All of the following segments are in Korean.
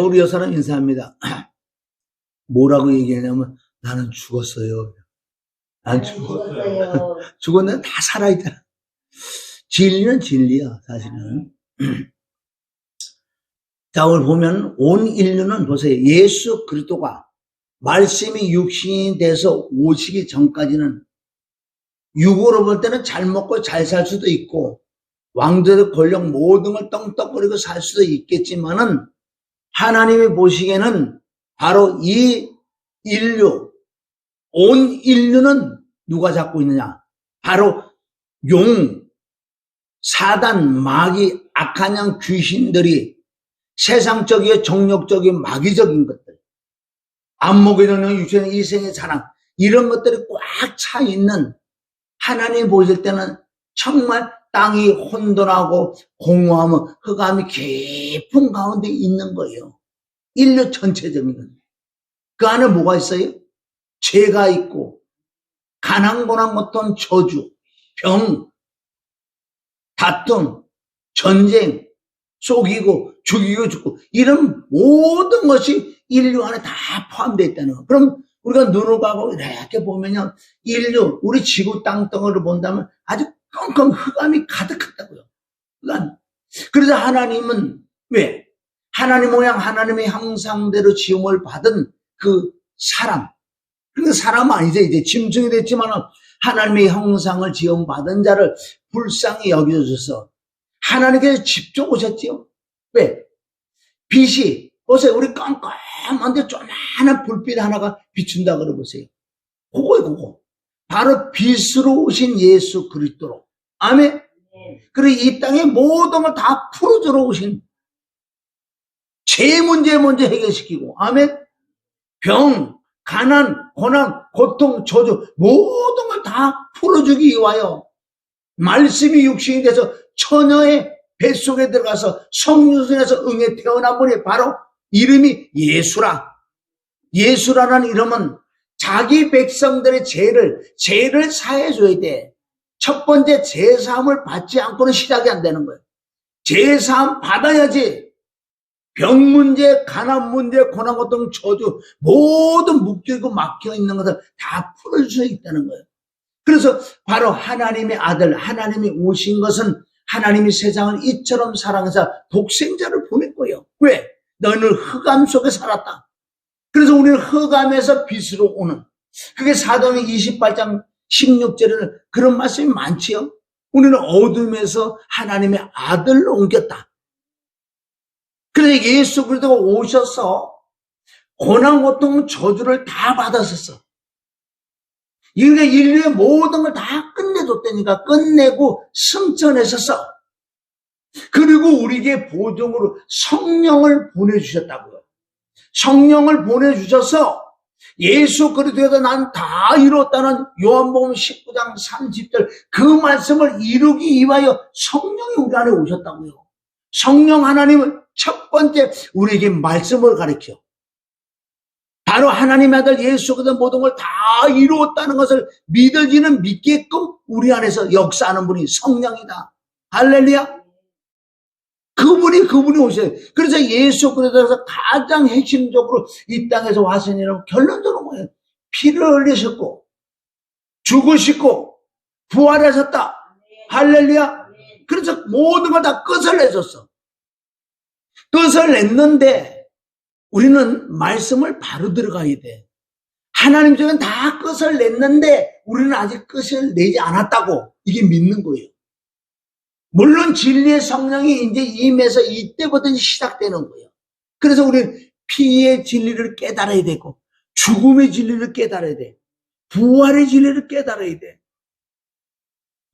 우리 여사람 인사합니다. 뭐라고 얘기하냐면 나는 죽었어요. 난 죽었어요. 죽었는데 다 살아있다. 진리는 진리야, 사실은. 자, 오늘 보면 온 인류는 보세요. 예수 그리스도가 말씀이 육신이 돼서 오시기 전까지는 육으로 볼 때는 잘 먹고 잘 살 수도 있고 왕들의 권력 모든 걸 떵떵거리고 살 수도 있겠지만은 하나님이 보시기에는 바로 이 인류, 온 인류는 누가 잡고 있느냐? 바로 용, 사단, 마귀, 악한 양 귀신들이 세상적이고 정욕적인 마귀적인 것들, 안목에 있는 육체의 이생의 자랑, 이런 것들이 꽉 차 있는 하나님 보실 때는 정말 땅이 혼돈하고 공허하며 흑암이 깊은 가운데 있는 거예요. 인류 전체적인 건. 그 안에 뭐가 있어요? 죄가 있고 가난 고난 고통 저주, 병, 다툼, 전쟁, 속이고 죽이고 죽고 이런 모든 것이 인류 안에 다 포함되어 있다는 거. 그럼 우리가 눈을 가고 이렇게 보면요, 인류, 우리 지구 땅덩어리를 본다면 아주 컴컴 흑암이 가득하다고요. 그래서 하나님은 왜? 하나님 모양 하나님의 형상대로 지음을 받은 그 사람, 그 사람 아니죠. 이제 짐승이 됐지만 하나님의 형상을 지음받은 자를 불쌍히 여겨주셔서 하나님께서 직접 오셨지요. 왜? 빛이, 보세요. 우리 깜깜한데 조그마한 불빛 하나가 비춘다 그러보세요. 그거예요, 그거. 바로 빛으로 오신 예수 그리스도로. 아멘. 그리고 이 땅의 모든 걸 다 풀어주러 오신, 죄 문제 먼저 해결시키고, 아멘. 병, 가난, 고난, 고통, 저주 모든 걸 다 풀어주기 위하여 말씀이 육신이 돼서 처녀의 뱃속에 들어가서 성유순에서 응에 태어난 분이 바로 이름이 예수라. 예수라는 이름은 자기 백성들의 죄를 사해줘야 돼. 첫 번째 죄사함을 받지 않고는 시작이 안 되는 거예요. 죄사함 받아야지 병 문제, 가난 문제, 고난, 고통, 저주 모든 묶이고 막혀 있는 것을 다 풀을 수 있다는 거예요. 그래서 바로 하나님의 아들, 하나님이 오신 것은 하나님이 세상을 이처럼 사랑해서 독생자를 보냈고요. 왜? 너는 흑암 속에 살았다. 그래서 우리는 흑암에서 빛으로 오는, 그게 사도행 28장 16절에는 그런 말씀이 많지요. 우리는 어둠에서 하나님의 아들로 옮겼다. 그래서 예수 그리스도가 오셔서 고난, 고통, 저주를 다 받았었어. 인류의 모든 걸 다 끝내줬다니까. 끝내고 승천했었어. 그리고 우리에게 보증으로 성령을 보내주셨다고요. 성령을 보내주셔서 예수 그리스도에서 난 다 이뤘다는 요한복음 19장 30절 그 말씀을 이루기 위하여 성령이 우리 안에 오셨다고요. 성령 하나님은 첫 번째 우리에게 말씀을 가르쳐. 바로 하나님의 아들 예수 그리스도 모든 걸 다 이루었다는 것을 믿어지는 믿게끔 우리 안에서 역사하는 분이 성령이다. 할렐루야. 그분이 오셔요. 그래서 예수 그리스도에서 가장 핵심적으로 이 땅에서 와서는 결론적으로 뭐예요? 피를 흘리셨고 죽으시고 부활하셨다. 할렐루야. 그래서 모든 걸 다 끝을 내줬어. 끝을 냈는데 우리는 말씀을 바로 들어가야 돼. 하나님 쪽은 다 끝을 냈는데 우리는 아직 끝을 내지 않았다고 이게 믿는 거예요. 물론 진리의 성령이 이제 임해서 이때부터 시작되는 거예요. 그래서 우리는 피의 진리를 깨달아야 되고 죽음의 진리를 깨달아야 돼. 부활의 진리를 깨달아야 돼.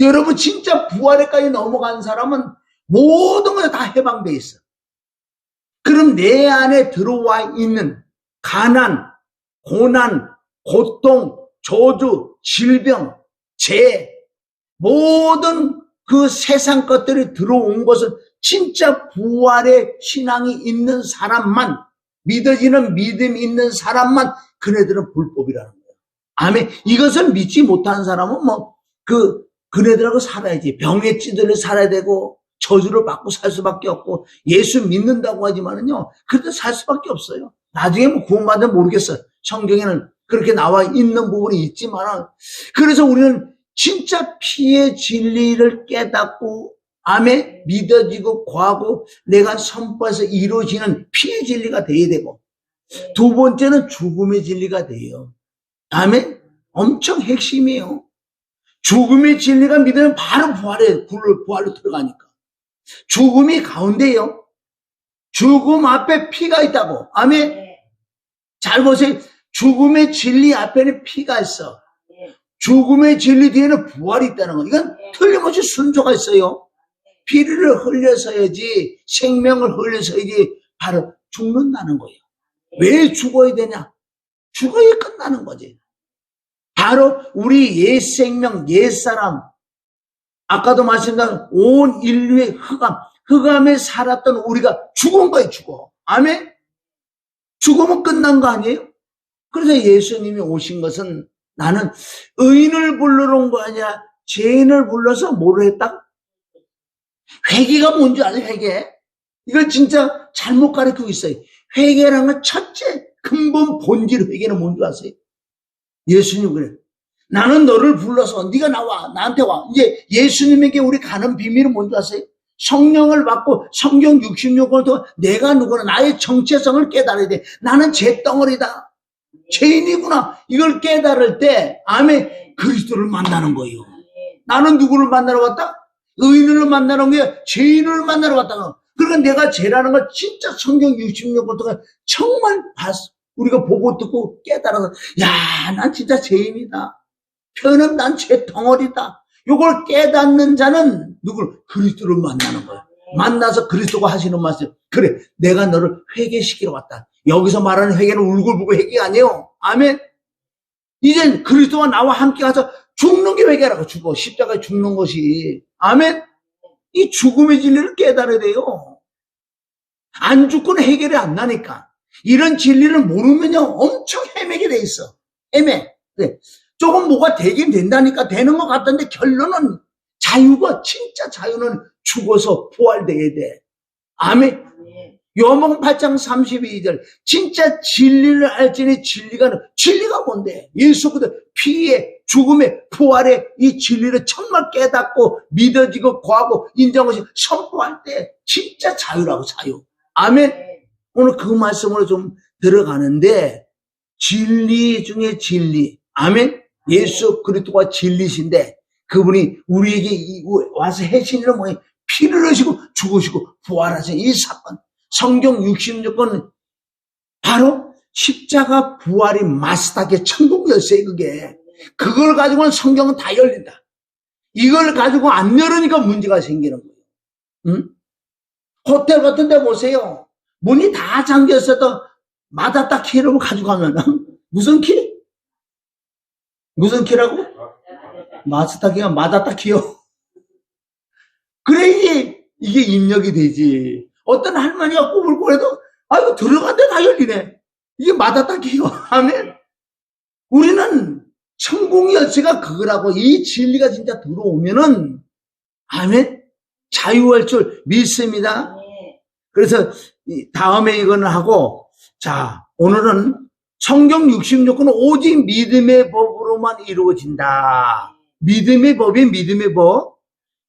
여러분 진짜 부활에까지 넘어간 사람은 모든 걸 다 해방돼 있어. 그럼 내 안에 들어와 있는 가난, 고난, 고통, 저주, 질병, 죄, 모든 그 세상 것들이 들어온 것은 진짜 부활의 신앙이 있는 사람만, 믿어지는 믿음이 있는 사람만 그네들은 불법이라는 거예요. 아멘. 이것을 믿지 못하는 사람은 그네들하고 살아야지. 병에 찌들려 살아야 되고 저주를 받고 살 수밖에 없고 예수 믿는다고 하지만은요 그래도 살 수밖에 없어요. 나중에 뭐 구원받으면 모르겠어요. 성경에는 그렇게 나와 있는 부분이 있지만은 그래서 우리는 진짜 피의 진리를 깨닫고 아멘 믿어지고 구하고 내가 선포해서 이루어지는 피의 진리가 돼야 되고 두 번째는 죽음의 진리가 돼요. 아멘 엄청 핵심이에요. 죽음의 진리가 믿으면 바로 부활로 들어가니까. 죽음이 가운데요. 죽음 앞에 피가 있다고. 아멘. 잘 보세요. 죽음의 진리 앞에는 피가 있어. 죽음의 진리 뒤에는 부활이 있다는 거. 이건 틀림없이 순서가 있어요. 피를 흘려서야지 생명을 흘려서야지 바로 죽는다는 거예요. 왜 죽어야 되냐? 죽어야 끝나는 거지. 바로 우리 옛 생명, 옛 사람, 아까도 말씀드린 온 인류의 흑암에 살았던 우리가 죽은 거예요, 죽어. 아멘? 죽으면 끝난 거 아니에요? 그래서 예수님이 오신 것은 나는 의인을 부르러 온 거 아니야. 죄인을 불러서 뭐를 했다? 회개가 뭔지 아세요, 회개? 이걸 진짜 잘못 가르치고 있어요. 회개라는 건 첫째, 근본 본질 회개는 뭔지 아세요? 예수님 그래. 나는 너를 불러서 네가 나와 나한테 와. 이제 예수님에게 우리 가는 비밀은 뭔지 아세요? 성령을 받고 성경 66권을 통해 내가 누구나 나의 정체성을 깨달아야 돼. 나는 죄덩어리다. 죄인이구나. 이걸 깨달을 때 아멘 그리스도를 만나는 거예요. 나는 누구를 만나러 왔다? 의인을 만나러 온 게 죄인을 만나러 왔다. 그러니까 내가 죄라는 걸 진짜 성경 66권 통해 정말 우리가 보고 듣고 깨달아서 야, 난 진짜 죄인이다. 표현은 난 죄 덩어리다. 이걸 깨닫는 자는 누구를? 그리스도를 만나는 거야. 만나서 그리스도가 하시는 말씀. 그래, 내가 너를 회개시키러 왔다. 여기서 말하는 회개는 울고불고 회개가 아니에요. 아멘. 이젠 그리스도와 나와 함께 가서 죽는 게 회개라고. 죽어. 십자가에 죽는 것이. 아멘. 이 죽음의 진리를 깨달아야 돼요. 안 죽고는 해결이 안 나니까. 이런 진리를 모르면요 엄청 헤매게 돼 있어. 헤매. 네. 조금 뭐가 되긴 된다니까 되는 것 같던데 결론은 자유가 진짜 자유는 죽어서 부활돼야 돼. 아멘. 요한복음 8장 32절 진짜 진리를 알지니 진리가 뭔데? 예수 그리스도 피의 죽음의 부활의 이 진리를 정말 깨닫고 믿어지고 구하고 인정하고 선포할 때 진짜 자유라고 자유. 아멘. 오늘 그 말씀으로 좀 들어가는데 진리 중에 진리. 아멘. 예수 그리스도가 진리신데 그분이 우리에게 와서 해신 일은 뭐예요? 피를 흘리시고 죽으시고 부활하신 이 사건. 성경 66권 바로 십자가 부활이 마스터의 천국 열쇠 그게. 그걸 가지고는 성경은 다 열린다. 이걸 가지고 안 열으니까 문제가 생기는 거예요. 응? 호텔 같은 데 보세요. 문이 다 잠겨 있어도 마다타 키를 가져가면 무슨 키? 무슨 키라고? 마스터 키가 마다타 키요. 그래 이게 입력이 되지. 어떤 할머니가 꾸불꾸불해도 아이고 들어간데 다 열리네. 이게 마다타 키요. 아멘. 우리는 천국 열쇠가 그거라고. 이 진리가 진짜 들어오면은 아멘 자유할 줄 믿습니다. 그래서 다음에 이거는 하고 자 오늘은 성경 66권은 오직 믿음의 법으로만 이루어진다. 믿음의 법이 믿음의 법.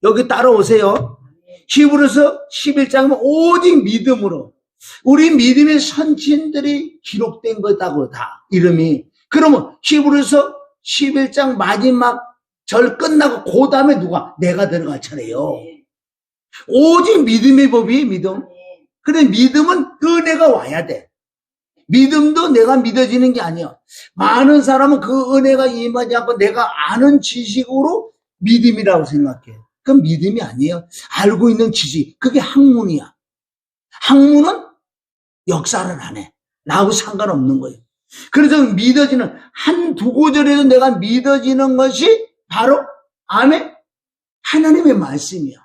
여기 따라오세요. 히브리서 11장은 오직 믿음으로 우리 믿음의 선진들이 기록된 거다고 다 이름이. 그러면 히브리서 11장 마지막 절 끝나고 그 다음에 누가? 내가 들어갈 차례요. 오직 믿음의 법이 믿음. 그래 믿음은 은혜가 와야 돼. 믿음도 내가 믿어지는 게 아니야. 많은 사람은 그 은혜가 임하지 않고 내가 아는 지식으로 믿음이라고 생각해. 그건 믿음이 아니에요. 알고 있는 지식. 그게 학문이야. 학문은 역사를 안 해. 나하고 상관없는 거예요. 그래서 믿어지는 한두 구절에도 내가 믿어지는 것이 바로 아멘 하나님의 말씀이야.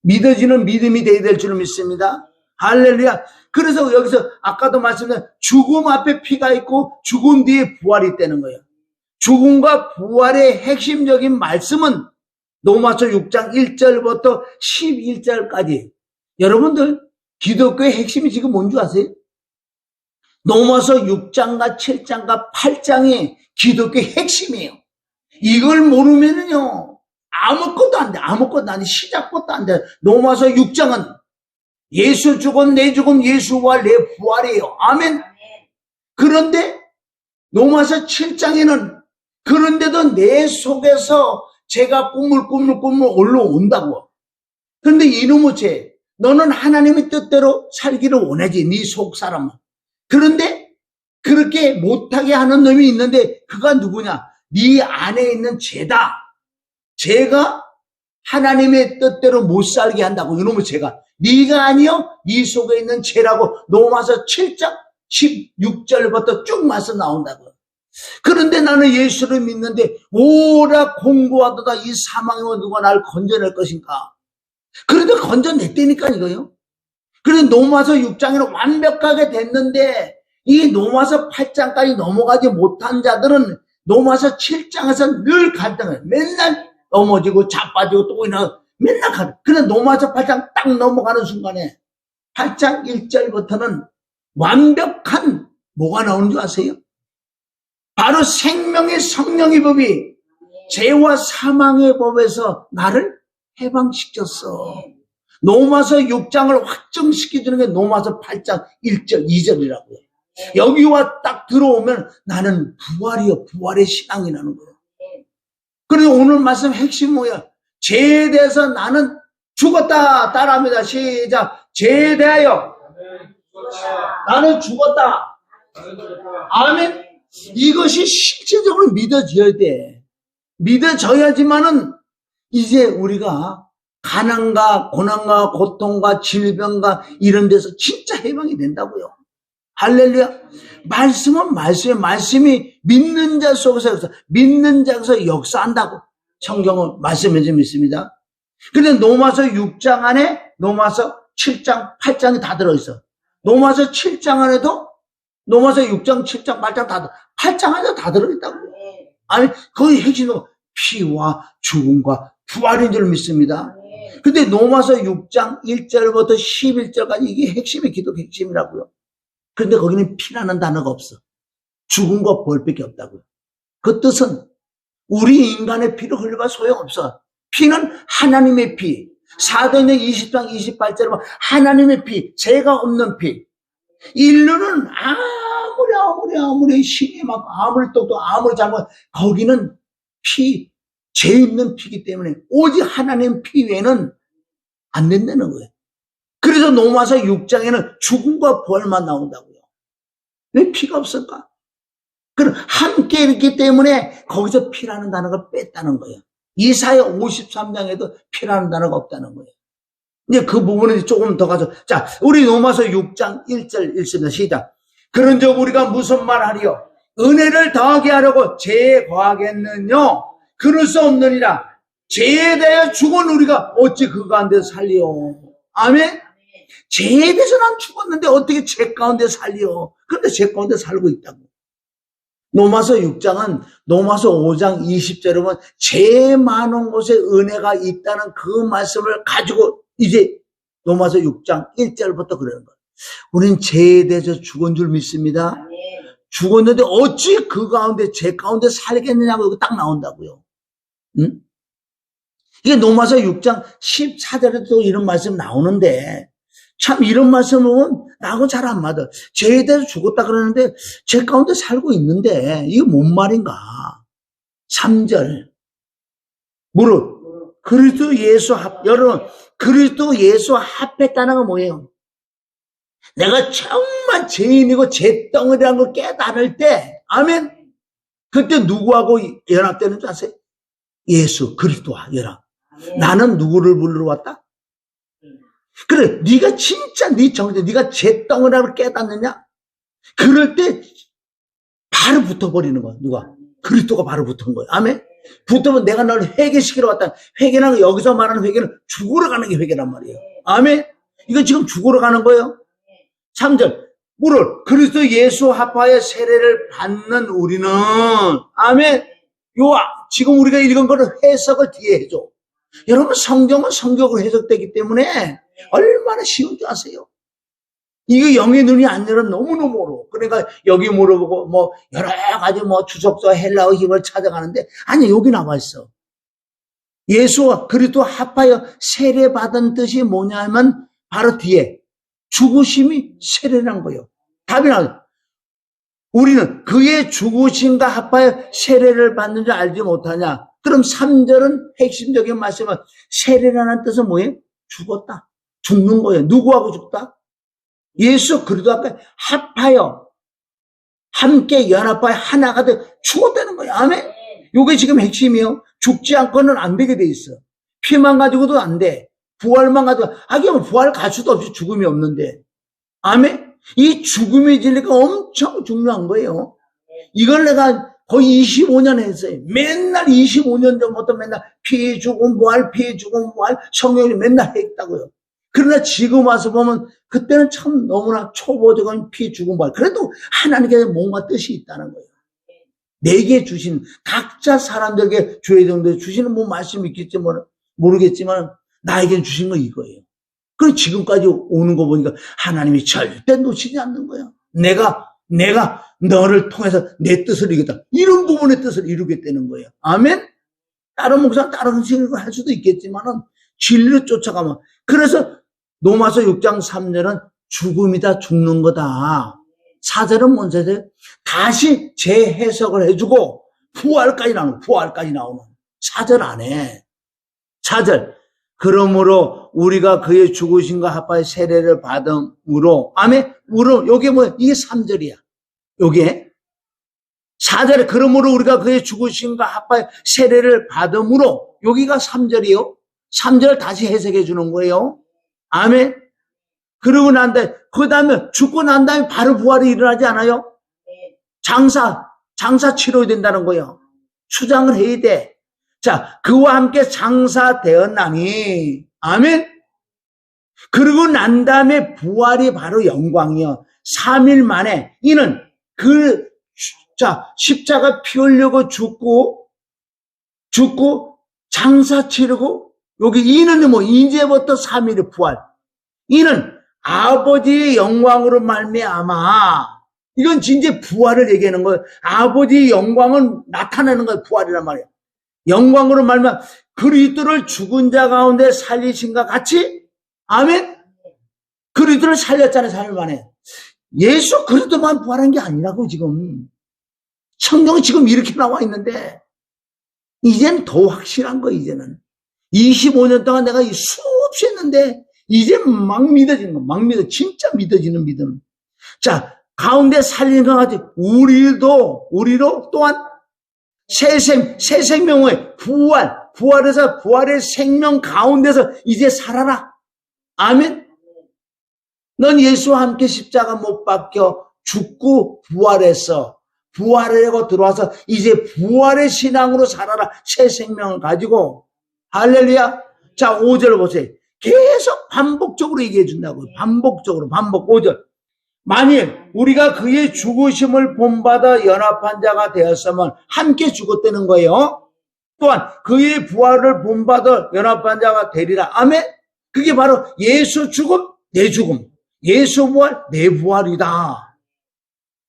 믿어지는 믿음이 되어야 될 줄 믿습니다. 할렐루야. 그래서 여기서 아까도 말씀드린 죽음 앞에 피가 있고 죽음 뒤에 부활이 있다는 거예요. 죽음과 부활의 핵심적인 말씀은 로마서 6장 1절부터 11절까지. 여러분들, 기독교의 핵심이 지금 뭔지 아세요? 로마서 6장과 7장과 8장이 기독교의 핵심이에요. 이걸 모르면은요, 아무것도 안 돼. 아무것도 안 돼. 시작부터 안 돼. 로마서 6장은 예수 죽음, 내 죽음, 예수와 내 부활이에요. 아멘. 그런데 로마서 7장에는 그런데도 내 속에서 제가 꿈을 올라온다고. 그런데 이놈의 죄, 너는 하나님의 뜻대로 살기를 원하지, 네 속 사람은. 그런데 그렇게 못하게 하는 놈이 있는데 그가 누구냐? 네 안에 있는 죄다. 죄가 하나님의 뜻대로 못 살게 한다고. 이놈의 죄가. 네가 아니요, 네 속에 있는 죄라고 로마서 7장 16절부터 쭉 말씀 나온다고. 그런데 나는 예수를 믿는데 오라 공고하도다 이 사망에서 누가 나를 건져낼 것인가. 그런데 건져냈다니까 이거요. 그런데 로마서 6장에는 완벽하게 됐는데 이 로마서 8장까지 넘어가지 못한 자들은 로마서 7장에서 늘 갈등을 맨날 넘어지고 자빠지고 또 이나 맨날 가는. 그런데 로마서 8장 딱 넘어가는 순간에 8장 1절부터는 완벽한 뭐가 나오는 줄 아세요? 바로 생명의 성령의 법이 죄와 사망의 법에서 나를 해방시켰어. 로마서 6장을 확정시켜주는 게 로마서 8장 1절 2절이라고요. 여기와 딱 들어오면 나는 부활이요, 부활의 신앙이라는 거예요. 그리고 오늘 말씀 핵심 뭐야? 죄에 대해서 나는 죽었다. 따라합니다. 시작. 죄에 대하여 나는 죽었다. 아멘. 이것이 실제적으로 믿어져야 돼. 믿어져야지만은 이제 우리가 가난과 고난과 고통과 질병과 이런 데서 진짜 해방이 된다고요. 할렐루야. 말씀은 말씀이에요. 말씀이 믿는 자 속에서 믿는 자에서 역사한다고 성경은 말씀해 좀 있습니다. 그런데 로마서 6장 안에 로마서 7장 8장이 다 들어있어. 로마서 7장 안에도 로마서 6장 7장 8장 다 8장 안에도 다 들어있다고. 아니 거의 핵심은 피와 죽음과 부활인 줄 믿습니다. 근데 로마서 6장 1절부터 11절까지 이게 핵심의 기독 핵심이라고요. 그런데 거기는 피라는 단어가 없어. 죽음과 벌밖에 없다고요. 그 뜻은 우리 인간의 피를 흘려봐 소용없어. 피는 하나님의 피. 사도행전 20장 28절에 보면 하나님의 피, 죄가 없는 피. 인류는 아무리 신이 막 아무리 똑똑 아무리 잘못 거기는 피, 죄 있는 피기 때문에 오직 하나님 피 외에는 안 된다는 거예요. 그래서 로마서 6장에는 죽음과 부활만 나온다고요. 왜 피가 없을까? 그럼 함께 있기 때문에 거기서 피라는 단어가 뺐다는 거예요. 이사야 53장에도 피라는 단어가 없다는 거예요. 이제 그 부분은 조금 더 가서, 자, 우리 로마서 6장 1절 읽습니다. 시작. 그런즉 우리가 무슨 말 하리요? 은혜를 더하게 하려고 죄에 거하겠느냐? 그럴 수 없느니라. 죄에 대해 죽은 우리가 어찌 그 가운데 살리요? 아멘? 죄에 대해서 난 죽었는데 어떻게 죄 가운데 살리요? 그런데 죄 가운데 살고 있다고. 로마서 6장은 로마서 5장 20절에 보면 죄 많은 곳에 은혜가 있다는 그 말씀을 가지고 이제 로마서 6장 1절부터 그러는 거예요. 우리는 죄에 대해서 죽은 줄 믿습니다. 죽었는데 어찌 그 가운데 죄 가운데 살겠느냐고 이거 딱 나온다고요. 응? 이게 로마서 6장 14절에도 이런 말씀 나오는데 참 이런 말씀은 나하고 잘 안 맞아. 죄에 대해서 죽었다 그러는데 죄 가운데 살고 있는데 이게 뭔 말인가? 3절 무릇 그리스도 예수 여러분 그리스도 예수 합했다는 건 뭐예요? 내가 정말 죄인이고 죄덩어리라는 걸 깨달을 때 아멘. 그때 누구하고 연합되는 줄 아세요? 예수 그리스도와 연합. 나는 누구를 부르러 왔다? 그래, 네가 진짜 네 정체, 네가 죄덩어리라고 깨닫느냐? 그럴 때 바로 붙어버리는 거야. 누가? 그리스도가 바로 붙은 거야. 아멘? 붙으면 내가 너를 회개시키러 왔다. 회개는 여기서 말하는 회개는 죽으러 가는 게 회개란 말이에요. 아멘? 이거 지금 죽으러 가는 거예요. 3절. 무릇 그리스도 예수 합하여 세례를 받는 우리는 아멘? 지금 우리가 읽은 거를 해석을 뒤에 해줘. 여러분, 성경은 성경으로 해석되기 때문에 얼마나 쉬운 줄 아세요? 이거 영의 눈이 안 열어 너무너무 어려워. 그러니까 여기 물어보고 뭐 여러 가지 뭐 주석서 헬라어 힘을 찾아가는데 아니, 여기 나와 있어. 예수와 그리스도 합하여 세례받은 뜻이 뭐냐면 바로 뒤에 죽으심이 세례란 거예요. 답이 나와요. 우리는 그의 죽으심과 합하여 세례를 받는 줄 알지 못하냐? 그럼 3절은 핵심적인 말씀은 세례라는 뜻은 뭐예요? 죽었다. 죽는 거예요. 누구하고 죽다? 예수 그리스도 앞에 합하여 함께 연합하여 하나가 돼 죽었다는 거예요. 아멘. 이게 지금 핵심이에요. 죽지 않고는 안 되게 돼 있어. 피만 가지고도 안 돼. 부활만 가지고 하긴 부활 가수도 없이 죽음이 없는데. 아멘. 이 죽음의 진리가 엄청 중요한 거예요. 이걸 내가 거의 25년 했어요. 맨날 25년 전부터 맨날 피해 죽음 부활 피해 죽음 부활 성령이 맨날 했다고요. 그러나 지금 와서 보면 그때는 참 너무나 초보적인 피 죽음 부활. 그래도 하나님께서 뭔가 뜻이 있다는 거예요. 내게 주신 각자 사람들에게 주의 정도에 주시는 뭐 말씀이 있겠지 모르겠지만 나에게 주신 건 이거예요. 그럼 지금까지 오는 거 보니까 하나님이 절대 놓치지 않는 거예요. 내가 너를 통해서 내 뜻을 이루겠다. 이런 부분의 뜻을 이루겠다는 거예요. 아멘? 다른 목사는 다른 식으로 할 수도 있겠지만은 진리를 쫓아가면. 그래서 로마서 6장 3절은 죽음이다, 죽는 거다. 4절은 뭔 세대? 다시 재해석을 해주고 부활까지 나오는 4절 안에 4절. 그러므로 우리가 그의 죽으심과 합하여 세례를 받음으로 아멘. 요게 뭐야? 이게 3절이야. 요게 4절에 그러므로 우리가 그의 죽으심과 합하여 세례를 받음으로 여기가 3절이요. 3절 다시 해석해 주는 거예요. 아멘. 그러고 난 다음에 그 다음에 죽고 난 다음에 바로 부활이 일어나지 않아요? 장사 치러야 된다는 거예요. 수장을 해야 돼. 자, 그와 함께 장사되었나니 아멘. 그러고 난 다음에 부활이 바로 영광이요. 3일 만에 이는 십자가 피 흘리고 죽고 장사 치르고 여기 이는 뭐 이제부터 3일의 부활. 이는 아버지의 영광으로 말미암아. 이건 진짜 부활을 얘기하는 거예요. 아버지의 영광은 나타내는 거예요. 부활이란 말이에요. 영광으로 말미암아 그리스도를 죽은 자 가운데 살리신과 같이 아멘. 그리스도를 살렸잖아요. 3일 만에. 예수 그리스도만 부활한 게 아니라고 지금. 성경은 지금 이렇게 나와 있는데 이제는 더 확실한 거예요. 이제는 25년 동안 내가 수없이 했는데 이제 막 믿어지는 거. 막 믿어. 진짜 믿어지는 믿음. 자, 가운데 살리는 것 같이 우리로 또한 새 생명의 부활해서 부활의 생명 가운데서 이제 살아라. 아멘. 넌 예수와 함께 십자가 못 박혀 죽고 부활하려고 들어와서 이제 부활의 신앙으로 살아라. 새 생명을 가지고. 할렐루야. 자, 5절 보세요. 계속 반복적으로 얘기해 준다고요. 반복 5절. 만일 우리가 그의 죽으심을 본받아 연합한 자가 되었으면 함께 죽었다는 거예요. 또한 그의 부활을 본받아 연합한 자가 되리라. 아멘. 그게 바로 예수 죽음, 내 죽음. 예수 부활, 내 부활이다.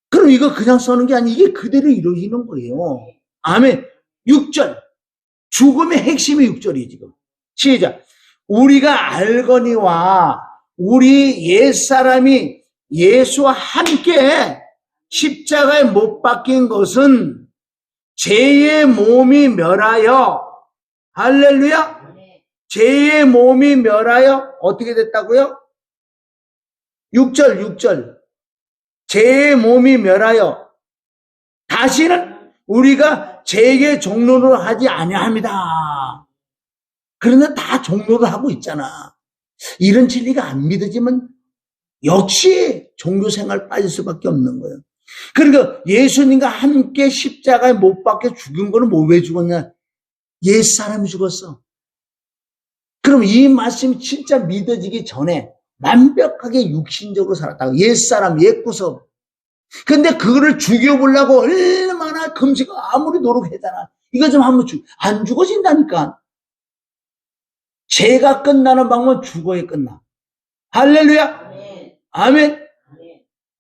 그럼 이거 그냥 써는 게 아니고 이게 그대로 이루어지는 거예요. 아멘. 6절. 죽음의 핵심이 6절이에요, 지금. 시작. 우리가 알거니와 우리 옛사람이 예수와 함께 십자가에 못 박힌 것은 죄의 몸이 멸하여 할렐루야. 죄의 몸이 멸하여 어떻게 됐다고요? 6절. 죄의 몸이 멸하여 다시는 우리가 죄의 종로를 하지 아니합니다. 그런데 다 종로를 하고 있잖아. 이런 진리가 안 믿어지면 역시 종교생활 빠질 수밖에 없는 거예요. 그러니까 예수님과 함께 십자가에 못 박혀 죽은 거는 뭐 왜 죽었냐? 옛사람이 죽었어. 그럼 이 말씀이 진짜 믿어지기 전에 완벽하게 육신적으로 살았다고. 옛사람, 옛구석. 근데 그거를 죽여보려고 얼마나 금식 아무리 노력했잖아. 이거 좀 한번 안 죽어진다니까. 죄가 끝나는 방법은 죽어야 끝나. 할렐루야. 아멘.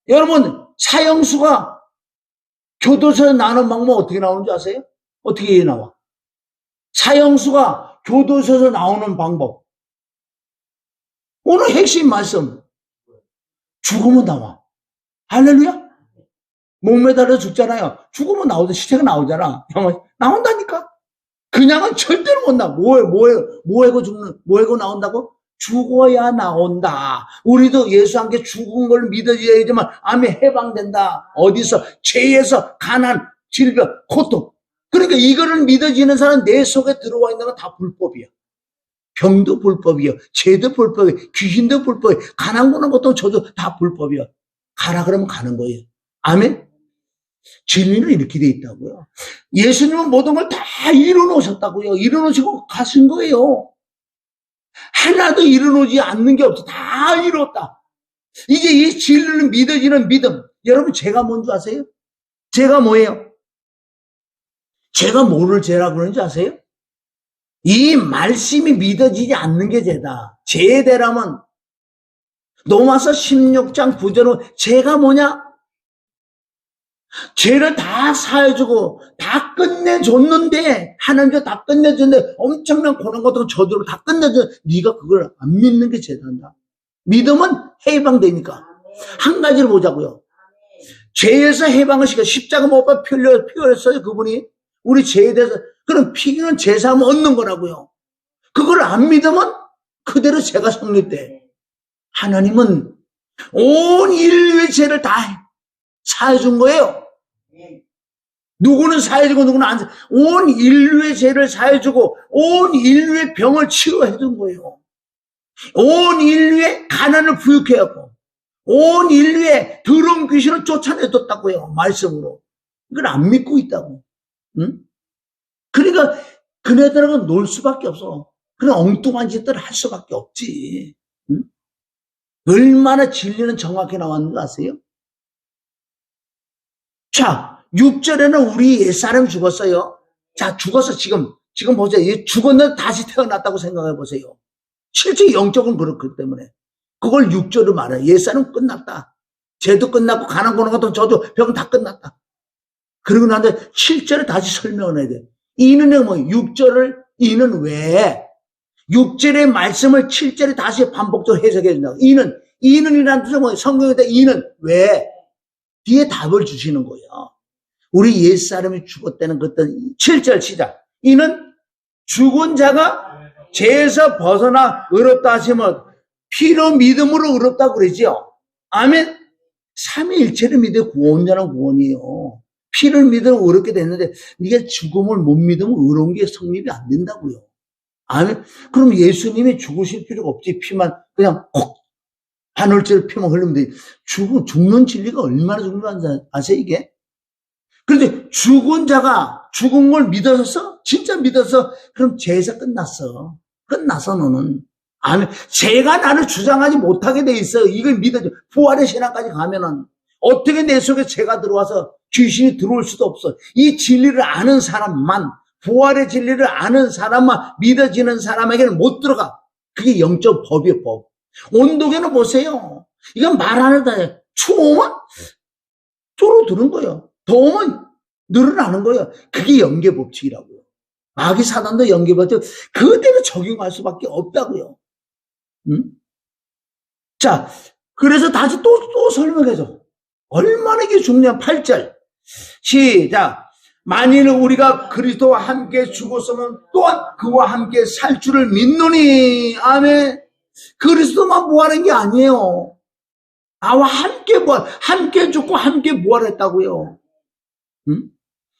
여러분, 사형수가 교도소에 나오는 방법은 어떻게 나오는 줄 아세요? 어떻게 나와? 사형수가 교도소에서 나오는 방법. 오늘 핵심 말씀. 죽으면 나와. 할렐루야. 목 매달려 죽잖아요. 죽으면 나오죠. 시체가 나오잖아. 나온다니까. 그냥은 절대로 못 나와. 뭐해고 나온다고? 죽어야 나온다. 우리도 예수 함께 죽은 걸 믿어줘야지만 암에 해방된다. 어디서? 죄에서, 가난, 질병, 고통. 그러니까 이거를 믿어지는 사람은 내 속에 들어와 있는 건 다 불법이야. 병도 불법이야. 죄도 불법이야. 귀신도 불법이야. 가난, 고난, 고통, 저도 다 불법이야. 가라 그러면 가는 거예요. 아멘? 진리는 이렇게 돼 있다고요. 예수님은 모든 걸 다 이뤄놓으셨다고요. 이뤄놓으시고 가신 거예요. 하나도 이뤄놓지 않는 게 없어. 다 이뤘다. 이제 이 진리는 믿어지는 믿음. 여러분, 죄가 뭔지 아세요? 죄가 뭐예요? 죄가 뭐를 죄라고 그러는지 아세요? 이 말씀이 믿어지지 않는 게 죄다. 죄에 대라면 로마서 16장 9절은 죄가 뭐냐? 죄를 다 사해주고 다 끝내줬는데, 하나님께서 다 끝내줬는데 엄청난 고난 것도 저주로 다 끝내줬는데 네가 그걸 안 믿는 게 죄단다. 믿음은 해방되니까. 한 가지를 보자고요. 죄에서 해방을 시켜 십자가 못 봐 피흘렸어요 그분이. 우리 죄에 대해서. 그럼 피는 제사함을 얻는 거라고요. 그걸 안 믿으면 그대로 죄가 성립돼. 하나님은 온 인류의 죄를 다 사해준 거예요. 누구는 사해주고 누구는 안 사해주고, 온 인류의 죄를 사해주고 온 인류의 병을 치료해준 거예요. 온 인류의 가난을 부유케하고 온 인류의 더러운 귀신을 쫓아내줬다고요. 말씀으로. 이걸 안 믿고 있다고. 응? 그러니까 그네들하고 놀 수밖에 없어. 그런 엉뚱한 짓들을 할 수밖에 없지. 응? 얼마나 진리는 정확히 나왔는 거 아세요? 자, 6절에는 우리 옛사람이 죽었어요. 자, 죽어서 지금 보세요. 죽었는데 다시 태어났다고 생각해 보세요. 실제 영적은 그렇기 때문에. 그걸 6절로 말해요. 옛사람은 끝났다. 죄도 끝났고, 가난 고난 같은 저도 병은 다 끝났다. 그러고 나는데 7절에 다시 설명을 해야 돼. 이는 뭐 6절을, 이는 왜? 6절의 말씀을 7절에 다시 반복적으로 해석해 준다고. 이는이라는 뜻은 뭐 성경에다 이는 왜? 뒤에 답을 주시는 거예요. 우리 옛사람이 죽었다는 것은 7절 시작. 이는 죽은 자가 죄에서 벗어나 의롭다 하시면 피로 믿음으로 의롭다고 그러죠. 아멘. 삼위일체를 믿어 구원자는 구원이에요. 피를 믿으면 의롭게 됐는데 네가 죽음을 못 믿으면 의로운 게 성립이 안 된다고요. 아멘. 그럼 예수님이 죽으실 필요가 없지. 피만 그냥 콕 하늘줄 피만 흘리면 돼. 죽는 진리가 얼마나 중요한지 아세요 이게? 그런데 죽은 자가 죽은 걸 믿어서 진짜 믿어서 그럼 죄에서 끝났어. 끝났어 너는. 아멘. 죄가 나를 주장하지 못하게 돼 있어. 이걸 믿어줘. 부활의 신앙까지 가면은 어떻게 내 속에 죄가 들어와서 귀신이 들어올 수도 없어. 이 진리를 아는 사람만, 부활의 진리를 아는 사람만, 믿어지는 사람에게는 못 들어가. 그게 영적 법이에요, 법. 온도계는 보세요. 이건 말 안 해도 돼. 추우면 줄어드는 거예요. 더우면 늘어나는 거예요. 그게 영계 법칙이라고요. 마귀 사단도 영계 법칙 그대로 적용할 수밖에 없다고요. 응? 자, 그래서 다시 또 설명해줘. 얼마나 이게 중요한 8절. 시작. 만일 우리가 그리스도와 함께 죽었으면 또한 그와 함께 살 줄을 믿노니. 아멘. 그리스도만 부활한 게 아니에요. 나와 함께 부활, 함께 죽고 함께 부활했다고요. 응?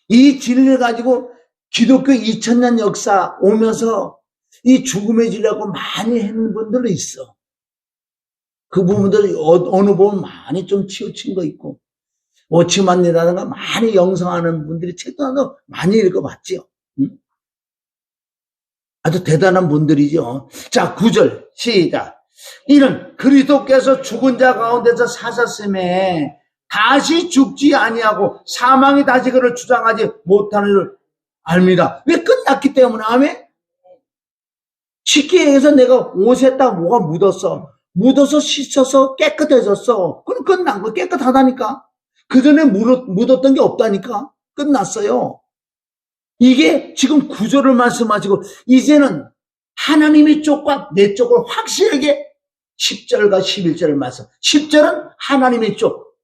이 진리를 가지고 기독교 2000년 역사 오면서 이 죽음의 진리라고 많이 했는 분들도 있어. 그 부분들 어느 부분 많이 좀 치우친 거 있고 워치만이라든가 많이 영성하는 분들이 책도 많이 읽어봤죠. 응? 아주 대단한 분들이죠. 자, 9절 시작. 이는 그리스도께서 죽은 자 가운데서 사셨음에 다시 죽지 아니하고 사망이 다시 그를 주장하지 못하는 줄 압니다. 왜? 끝났기 때문에. 아멘. 쉽게 얘기해서 내가 옷에다 뭐가 묻었어. 묻어서 씻어서 깨끗해졌어. 그럼 끝난 거 깨끗하다니까. 그 전에 묻었던 게 없다니까. 끝났어요. 이게 지금 구조를 말씀하시고 이제는 하나님의 쪽과 내 쪽을 확실하게 10절과 11절을 말씀. 10절은 하나님의 쪽.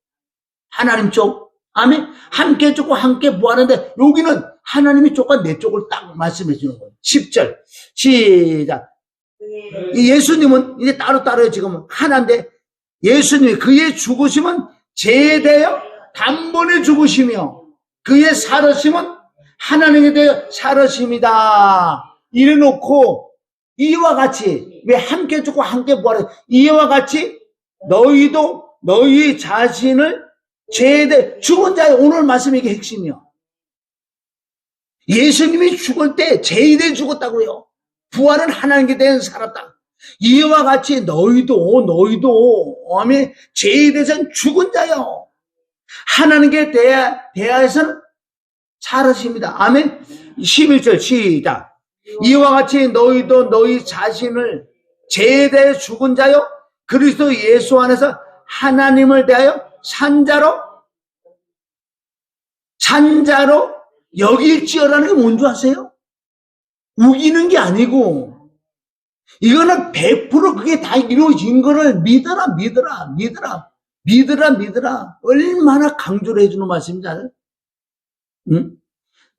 하나님 쪽. 아멘. 함께 죽고 함께 부활하는데 여기는 하나님의 쪽과 내 쪽을 딱 말씀해 주는 거예요. 10절. 시작. 예수님은 이제 따로따로 지금 하나인데 예수님이 그의 죽으심은 죄에 대하여 단번에 죽으시며 그의 살으심은 하나님에 대하여 살으심이다. 이래놓고 이와 같이 왜 함께 죽고 함께 부활해 이와 같이 너희도 너희 자신을 죄에 대해 죽은 자의 오늘 말씀이 이게 핵심이요. 예수님이 죽을 때 죄에 대해 죽었다고요. 부활은 하나님께 대해 살았다. 이와 같이 너희도 아멘 죄에 대해서는 죽은 자요. 하나님께 대하여서는 살으십니다. 아멘. 11절 시작. 이와 같이 너희도 너희 자신을 죄에 대해 죽은 자요 그리스도 예수 안에서 하나님을 대하여 산자로 여길지어라는 게 뭔 줄 아세요? 우기는 게 아니고 이거는 100% 그게 다 이루어진 거를 믿어라. 얼마나 강조를 해주는 말씀인지 알아요? 응?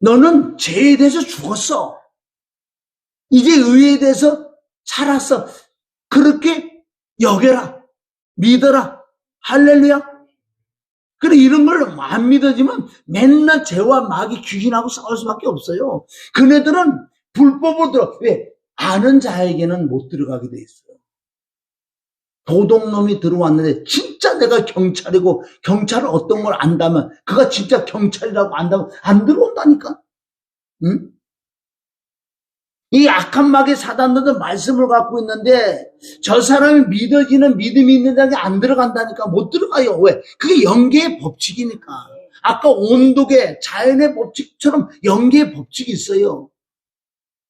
너는 죄에 대해서 죽었어. 이제 의에 대해서 살았어. 그렇게 여겨라. 믿어라. 할렐루야. 그래 이런 걸 안 믿어지면 맨날 죄와 마귀 귀신하고 싸울 수밖에 없어요. 그네들은 불법으로 들어. 왜? 아는 자에게는 못 들어가게 돼 있어요. 도둑놈이 들어왔는데 진짜 내가 경찰이고 경찰은 어떤 걸 안다면 그가 진짜 경찰이라고 안다면 안 들어온다니까. 응? 이 악한 마귀 사단들은 말씀을 갖고 있는데 저 사람이 믿어지는 믿음이 있는 자에게 안 들어간다니까. 못 들어가요. 왜? 그게 영계의 법칙이니까. 아까 온도계 자연의 법칙처럼 영계의 법칙이 있어요.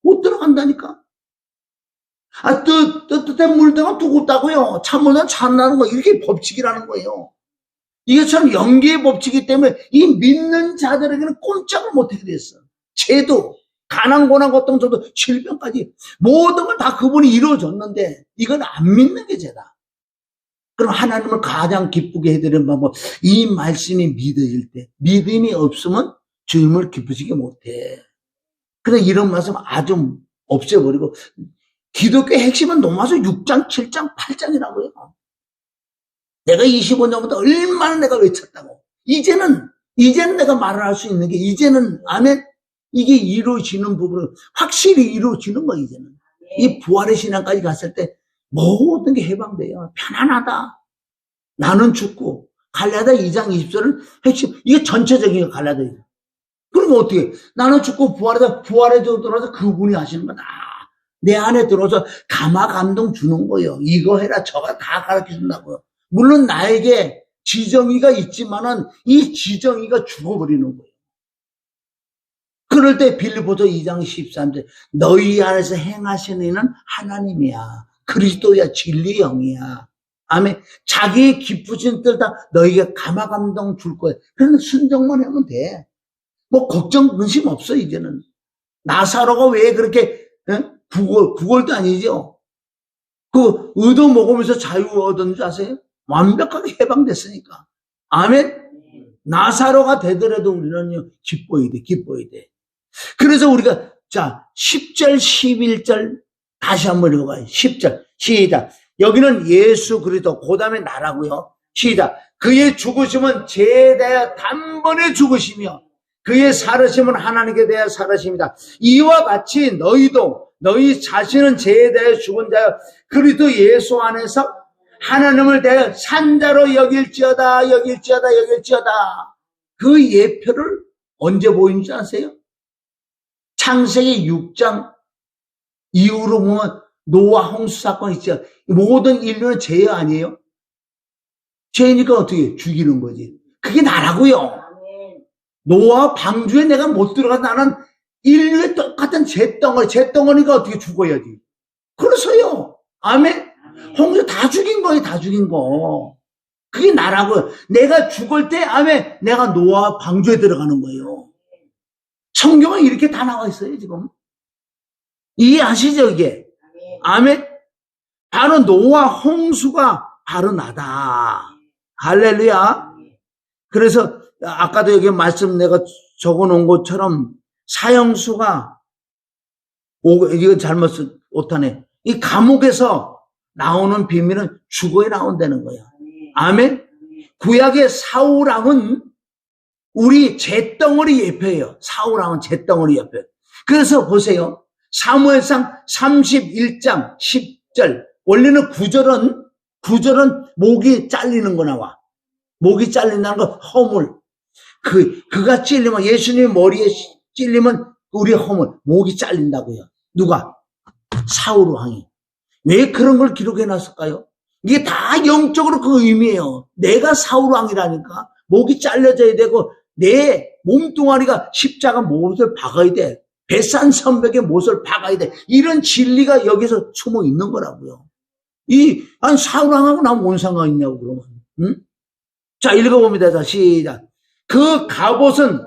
못 들어간다니까. 뜨뜻한 물등은 두껍다고요. 찬물은 찬나는 거 이렇게 법칙이라는 거예요. 이것처럼 영계의 법칙이기 때문에 이 믿는 자들에게는 꼼짝을 못하게 됐어. 죄도 가난 고난 고통 정도 질병까지 모든 걸 다 그분이 이루어줬는데 이건 안 믿는 게 죄다. 그럼 하나님을 가장 기쁘게 해드리는 방법 이 말씀이 믿어질 때 믿음이 없으면 주님을 기쁘시게 못해. 그래서 이런 말씀 아주 없애버리고 기독교의 핵심은 로마서 6장 7장 8장이라고요. 내가 25년부터 얼마나 내가 외쳤다고. 이제는 내가 말을 할 수 있는 게 이제는 아멘. 이게 이루어지는 부분은 확실히 이루어지는 거야 이제는. 이 부활의 신앙까지 갔을 때 모든 게 해방돼요. 편안하다. 나는 죽고 갈라디아 2장 20절은 핵심. 이게 전체적인 거 갈라디아. 그러면 어떻게? 나는 죽고 부활에 들어서 그분이 하시는 거다. 내 안에 들어서 감화 감동 주는 거예요. 이거 해라 저거 다 가르쳐 준다고요. 물론 나에게 지정의가 있지만은 이 지정의가 죽어버리는 거예요. 그럴 때 빌립보서 2장 13절 너희 안에서 행하시는 이는 하나님이야. 그리스도야. 진리의 영이야. 아멘. 자기의 기쁘신 뜻 다 너희가 감화 감동 줄 거야. 그래서 순종만 하면 돼. 뭐 걱정 근심 없어 이제는. 나사로가 왜 그렇게 구걸도 아니죠. 그 의도 먹으면서 자유 얻은 줄 아세요? 완벽하게 해방됐으니까. 아멘. 나사로가 되더라도 우리는요 기뻐야 돼. 그래서 우리가 자 10절 11절 다시 한번 읽어봐요. 10절 시작. 여기는 예수 그리스도 그 다음에 나라고요. 시작. 그의 죽으심은 죄에 대하여 단번에 죽으시며 그의 살으심은 하나님께 대하여 살으심이다. 이와 같이 너희도 너희 자신은 죄에 대하여 죽은 자여 그리스도 예수 안에서 하나님을 대하여 산자로 여길지어다. 그 예표를 언제 보이는지 아세요? 창세기 6장 이후로 보면 노아 홍수 사건 있죠. 모든 인류는 죄 아니에요? 죄니까 어떻게 죽이는 거지. 그게 나라고요. 노아 방주에 내가 못 들어가서 나는 인류의 똑같은 죄덩어리가 어떻게 죽어야지. 그래서요. 아멘. 홍수 다 죽인 거예요. 다 죽인 거. 그게 나라고요. 내가 죽을 때 아멘. 내가 노아 방주에 들어가는 거예요. 성경은 이렇게 다 나와 있어요. 지금. 이해하시죠 이게? 아멘. 바로 노아 홍수가 바로 나다. 할렐루야. 그래서 아까도 여기 말씀 내가 적어놓은 것처럼 사형수가 이거 잘못 못하네. 이 감옥에서 나오는 비밀은 죽어야 나온다는 거야. 아멘. 구약의 사울왕은 우리 잿덩어리 예표예요. 사울왕은 잿덩어리 예표. 그래서 보세요. 사무엘상 31장 10절. 원래는 9절은 목이 잘리는 거 나와. 목이 잘린다는 거 허물. 그가 찔리면 예수님 머리에 찔리면 우리 허물 목이 잘린다고요. 누가? 사울 왕이. 왜 그런 걸 기록해 놨을까요? 이게 다 영적으로 그 의미예요. 내가 사울 왕이라니까 목이 잘려져야 되고 내 몸뚱아리가 십자가 못을 박아야 돼. 베산 선벽에 못을 박아야 돼. 이런 진리가 여기서 숨어 있는 거라고요. 아니 사울 왕하고 나 뭔 상관 있냐고 그러면. 응? 자 읽어봅니다. 자 시작. 그 갑옷은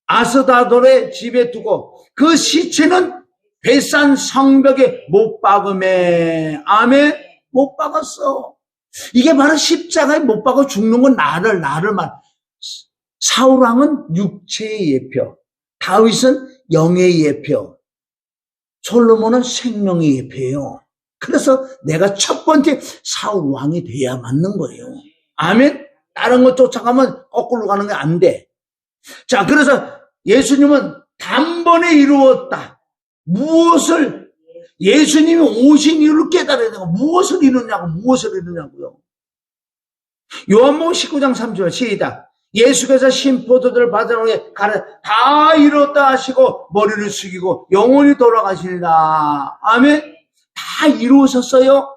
아스다돌의 집에 두고 그 시체는 베산 성벽에 못 박음에. 아멘. 못 박았어. 이게 바로 십자가에 못 박아 죽는 건 나를 말. 사울왕은 육체의 예표, 다윗은 영의 예표, 솔로몬은 생명의 예표예요. 그래서 내가 첫 번째 사울왕이 돼야 맞는 거예요. 아멘. 다른 거 쫓아가면 거꾸로 가는 게 안 돼. 자, 그래서 예수님은 단번에 이루었다. 무엇을 예수님이 오신 이유를 깨달아야 되고 무엇을 이루냐고요. 요한복음 19장 3절 시작. 예수께서 신포도들을 받아놓게 가르쳐 다 이뤘다 하시고 머리를 숙이고 영원히 돌아가시리라. 아멘. 다 이루셨어요.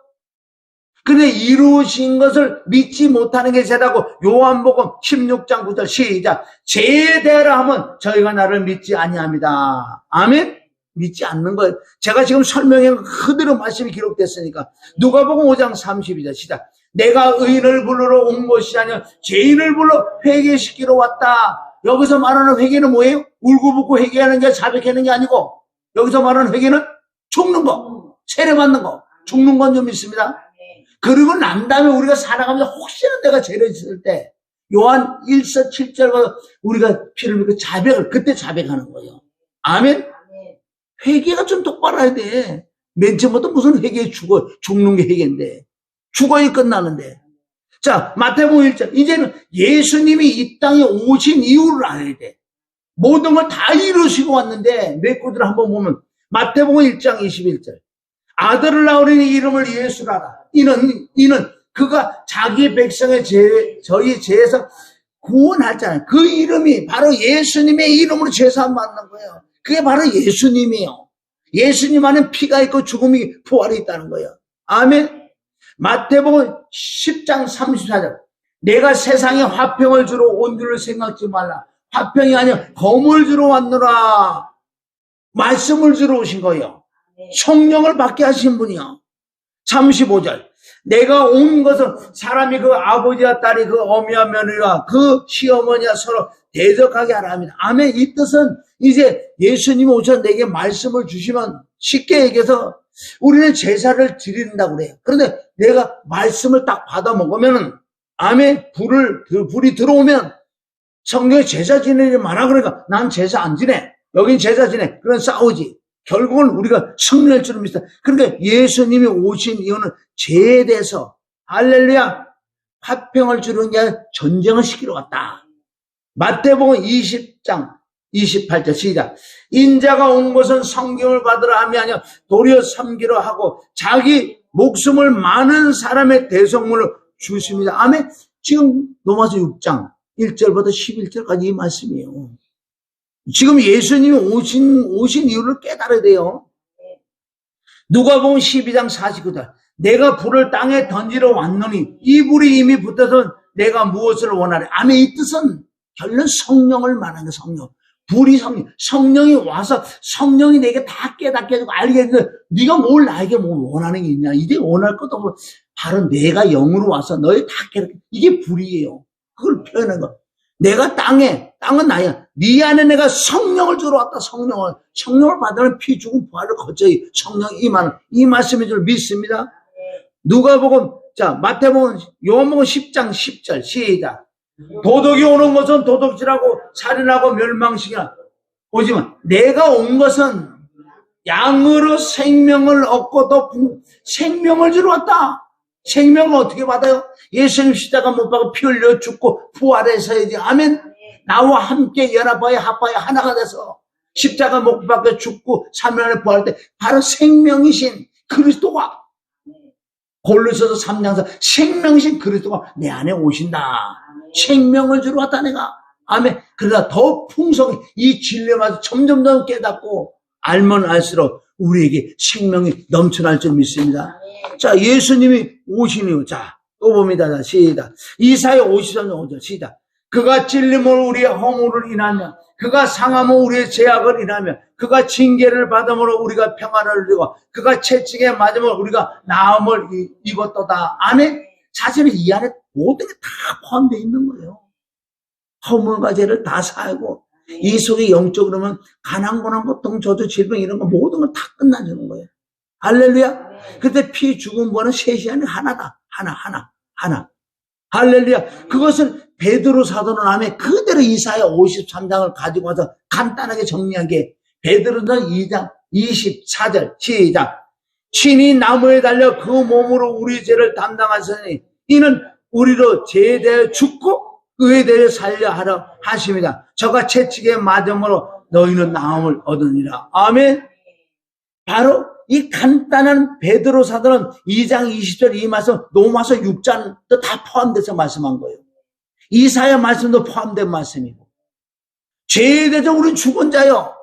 근데 이루신 것을 믿지 못하는 게 죄라고. 요한복음 16장 9절 시작. 죄에 대하라 하면 저희가 나를 믿지 아니합니다. 아멘. 믿지 않는 거예요. 제가 지금 설명한 그대로 말씀이 기록됐으니까. 누가복음 5장 32절 시작. 내가 의인을 부르러 온 것이 아니라 죄인을 불러 회개시키러 왔다. 여기서 말하는 회개는 뭐예요? 울고붓고 회개하는 게 자백하는 게 아니고 여기서 말하는 회개는 죽는 거, 세례받는 거, 죽는 건 좀 있습니다. 그리고 난 다음에 우리가 살아가면서 혹시나 내가 죄를 지을 때 요한 1서 7절과 우리가 피를 믿고 자백을 그때 자백하는 거예요. 아멘. 회개가 좀 똑바로 해야 돼. 맨 처음부터 무슨 회개에 죽는 게 회개인데. 죽어야 끝나는데. 자, 마태복음 1장. 이제는 예수님이 이 땅에 오신 이유를 알아야 돼. 모든 걸 다 이루시고 왔는데, 몇 구절 한번 보면, 마태복음 1장 21절. 아들을 낳으리니 이름을 예수라라. 이는 그가 자기 백성의 저희 죄에서 구원하잖아요. 그 이름이 바로 예수님의 이름으로 죄사함 받는 거예요. 그게 바로 예수님이에요. 예수님 안에 피가 있고 죽음이 부활이 있다는 거예요. 아멘. 마태복음 10장 34절. 내가 세상에 화평을 주러 온 줄을 생각지 말라. 화평이 아니라 검을 주러 왔노라. 말씀을 주러 오신 거예요. 성령을 받게 하신 분이요. 35절. 내가 온 것은 사람이 그 아버지와 딸이 그 어미와 며느리와 그 시어머니와 서로 대적하게 하라 합니다. 아멘. 이 뜻은 이제 예수님이 오셔서 내게 말씀을 주시면 쉽게 얘기해서 우리는 제사를 드린다고 그래요. 그런데 내가 말씀을 딱 받아 먹으면은 아멘. 불이 들어오면 성경에 제사 지내지 마라 그러니까 난 제사 안 지내. 여긴 제사 지내. 그런 싸우지. 결국은 우리가 승리할 줄을 믿다. 그러니까 예수님이 오신 이유는 죄에 대해서 할렐루야 화평을 주는 게 아니라 전쟁을 시키러 왔다. 마태복음 20장 28절 시작. 인자가 온 것은 성경을 받으라 함이 아니라 도리어 섬기려 하고 자기 목숨을 많은 사람의 대성물로 주십니다. 아멘. 지금 로마서 6장 1절부터 11절까지 이 말씀이에요. 지금 예수님이 오신 이유를 깨달아야 돼요. 누가복음 12장 49절. 내가 불을 땅에 던지러 왔노니 이 불이 이미 붙어서 내가 무엇을 원하래. 아멘. 이 뜻은 결론 성령을 말하는 거예요. 성령. 불이 성령이 와서 성령이 내게 다 깨닫게 해주고 알게 해주고 네가 뭘 나에게 뭘 원하는 게 있냐. 이제 원할 것도 없고 바로 내가 영으로 와서 너희 다 깨닫게. 이게 불이에요. 그걸 표현한 거. 내가 땅은 나야. 네 안에 내가 성령을 주러 왔다. 성령을 받으면 피 죽은 부활을 거쳐이 성령이 임하는 이 말씀인 줄 믿습니다. 누가복음, 자, 마태복음, 요한복음 10장 10절 시작. 도덕이 오는 것은 도둑질하고 살인하고 멸망시키나 오지만 내가 온 것은 양으로 생명을 얻고 또 생명을 주러 왔다. 생명을 어떻게 받아요? 예수님 십자가 못 박아 피 흘려 죽고 부활해서야지. 아멘. 나와 함께 연합하여 합하여 하나가 돼서 십자가 못 박아 죽고 3일 만에 부활할 때 바로 생명이신 그리스도가 골로새서 3장에서 생명이신 그리스도가 내 안에 오신다. 생명을 주러 왔다 내가. 아멘. 그러다 더 풍성히 이 진리마저 점점 더 깨닫고 알면 알수록 우리에게 생명이 넘쳐날 줄 믿습니다. 자, 예수님이 오시니요. 자, 또 봅니다. 자, 시작. 이사야 53장 5절 시작. 그가 찔림으로 우리의 허물을 인하며 그가 상함으로 우리의 죄악을 인하며 그가 징계를 받음으로 우리가 평안을 누리고 그가 채찍에 맞음으로 우리가 나음을 입었도다. 아멘. 사실은 이 안에 모든 게 다 포함되어 있는 거예요. 허물과 죄를 다 사하고 이 속에 영적으로는 가난, 고난, 고통, 저주, 질병 이런 거 모든 걸 다 끝나주는 거예요. 할렐루야. 그때 피 죽은 거는 셋이 아니라 하나다. 하나. 할렐루야. 그것을 베드로 사도는 아멘 그대로 이사야 53장을 가지고 와서 간단하게 정리한 게 베드로는 2장 24절 시작. 친히 나무에 달려 그 몸으로 우리 죄를 담당하시니 이는 우리로 죄에 대해 죽고 의에 대해 살려 하려 하십니다. 저가 채찍에 맞음으로 너희는 나음을 얻으니라. 아멘. 바로 이 간단한 베드로 사도는 2장 20절 이 말씀 로마서 6장도 다 포함돼서 말씀한 거예요. 이사야 말씀도 포함된 말씀이고 죄에 대해서 우리는 죽은 자요.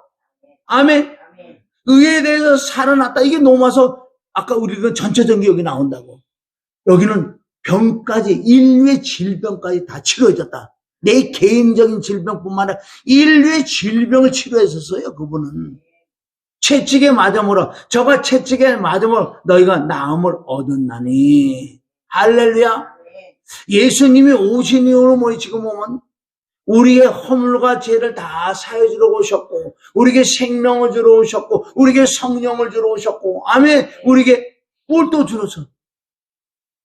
아멘. 의에 대해서 살아났다. 이게 로마서 아까 우리가 전체적인 게 여기 나온다고. 여기는 병까지 인류의 질병까지 다 치료해줬다. 내 개인적인 질병뿐만 아니라 인류의 질병을 치료했었어요. 그분은. 채찍에 맞음으로 저가 채찍에 맞음으로 너희가 나음을 얻었나니. 할렐루야. 예수님이 오신 이후로 뭐 지금 보면 우리의 허물과 죄를 다 사해 주러 오셨고 우리에게 생명을 주러 오셨고 우리에게 성령을 주러 오셨고 아멘. 우리에게 뿔도 주러서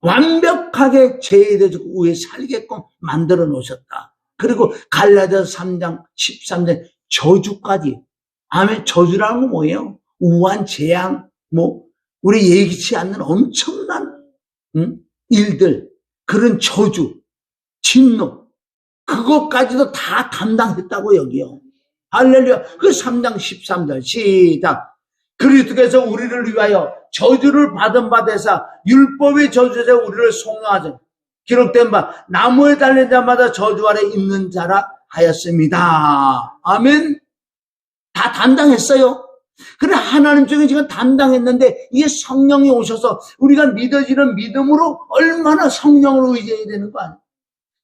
완벽하게 죄에 대해서 우리에 살게끔 만들어 놓으셨다. 그리고 갈라디아서 3장 13절 저주까지. 아멘. 저주라는 건 뭐예요? 우한, 재앙, 우리 예기치 않는 엄청난 일들, 그런 저주, 진노, 그것까지도 다 감당했다고 여기요. 할렐루야. 그 3장 13절 시작. 그리스도께서 우리를 위하여 저주를 받은 바 되사 율법의 저주자 우리를 속량하자. 기록된 바 나무에 달린 자마다 저주 아래 있는 자라 하였습니다. 아멘. 다 담당했어요. 그래 하나님 쪽에 지금 담당했는데 이게 성령이 오셔서 우리가 믿어지는 믿음으로 얼마나 성령을 의지해야 되는 거 아니에요.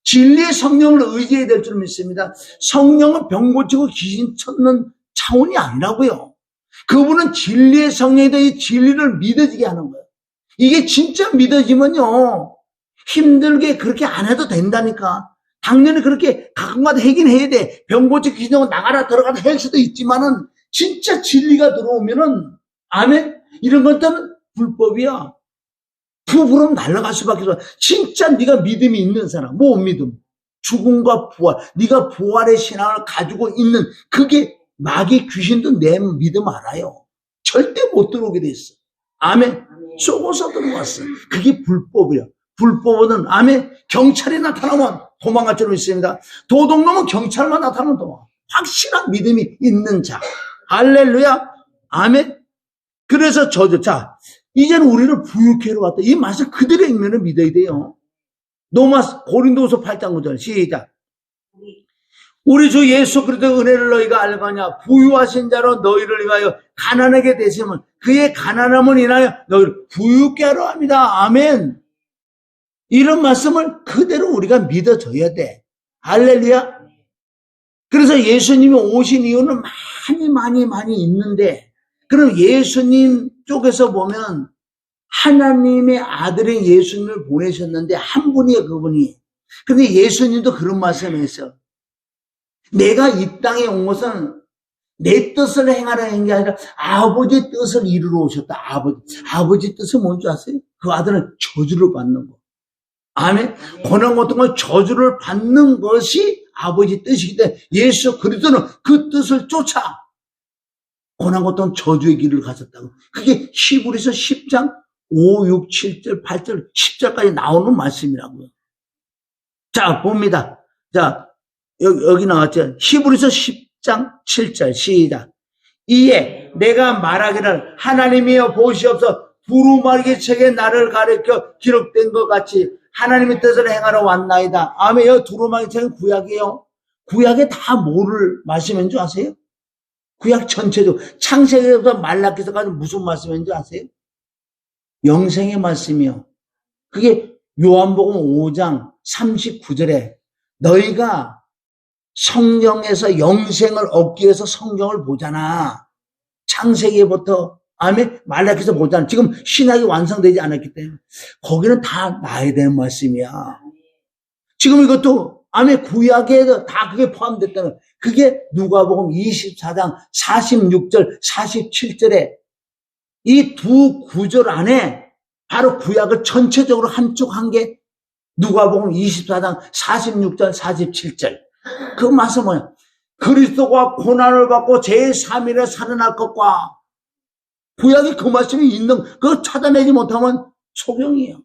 진리의 성령을 의지해야 될 줄 믿습니다. 성령은 병 고치고 귀신 쫓는 차원이 아니라고요. 그분은 진리의 성령이 이 진리를 믿어지게 하는 거예요. 이게 진짜 믿어지면요 힘들게 그렇게 안 해도 된다니까. 당연히 그렇게 가끔가다 하긴 해야 돼. 병 고치고 귀신 쫓고 나가라 들어가라 할 수도 있지만은 진짜 진리가 들어오면은 아멘. 이런 것들은 불법이야. 부부럼 날아갈 수밖에 없어. 진짜 네가 믿음이 있는 사람, 뭐 믿음? 죽음과 부활. 네가 부활의 신앙을 가지고 있는 그게 마귀 귀신도 내 믿음 알아요. 절대 못 들어오게 돼 있어. 아멘. 쏘고서 들어왔어. 그게 불법이야. 불법은 아멘. 경찰이 나타나면 도망갈 줄 믿습니다. 도둑놈은 경찰만 나타나면 도망가. 확실한 믿음이 있는 자. 할렐루야. 아멘. 그래서 자, 이제는 우리를 부유케 하러 왔다. 이 말씀 그대로 읽면은 믿어야 돼요. 고린도후서 8장 9절 시작. 우리 주 예수 그리스도의 은혜를 너희가 알거냐. 부유하신 자로 너희를 위하여 가난하게 되시면 그의 가난함을 인하여 너희를 부유케 하러 합니다. 아멘. 이런 말씀을 그대로 우리가 믿어줘야 돼. 할렐루야. 그래서 예수님이 오신 이유는 많이 있는데, 그럼 예수님 쪽에서 보면 하나님의 아들인 예수님을 보내셨는데 한 분이에요, 그분이. 근데 예수님도 그런 말씀을 했어요. 내가 이 땅에 온 것은 내 뜻을 행하라는 게 아니라 아버지 뜻을 이루러 오셨다. 아버지 뜻은 뭔지 아세요? 그 아들은 저주를 받는 거. 아멘. 고난 고통과 저주를 받는 것이 아버지 뜻이기 때문에 예수 그리스도는 그 뜻을 쫓아 고난 고통 저주의 길을 가셨다고. 그게 히브리서 10장 5, 6, 7절, 8절, 10절까지 나오는 말씀이라고요. 자, 봅니다. 자, 여기 나왔죠. 히브리서 10장 7절 시작. 이에 내가 말하기를 하나님이여 보시옵소서 두루마리 책에 나를 가르쳐 기록된 것 같이 하나님의 뜻을 행하러 왔나이다. 아멘. 이 두루마리 책은 구약이에요. 구약에 다 뭐를 말씀인 줄 아세요? 구약 전체도 창세기부터 말라기서까지 무슨 말씀인지 아세요? 영생의 말씀이요. 그게 요한복음 5장 39절에 너희가 성경에서 영생을 얻기 위해서 성경을 보잖아. 창세기부터 아멘 말라기서 보잖아. 지금 신학이 완성되지 않았기 때문에 거기는 다 나에 대한 말씀이야. 지금 이것도 아멘 구약에도 다 그게 포함됐다는 그게 누가복음 24장 46절 47절에 이 두 구절 안에 바로 구약을 전체적으로 한쪽 한 게 누가복음 24장 46절 47절 그 말씀은 뭐냐? 그리스도가 고난을 받고 제3일에 살아날 것과 구약에 그 말씀이 있는 그거 찾아내지 못하면 소경이에요.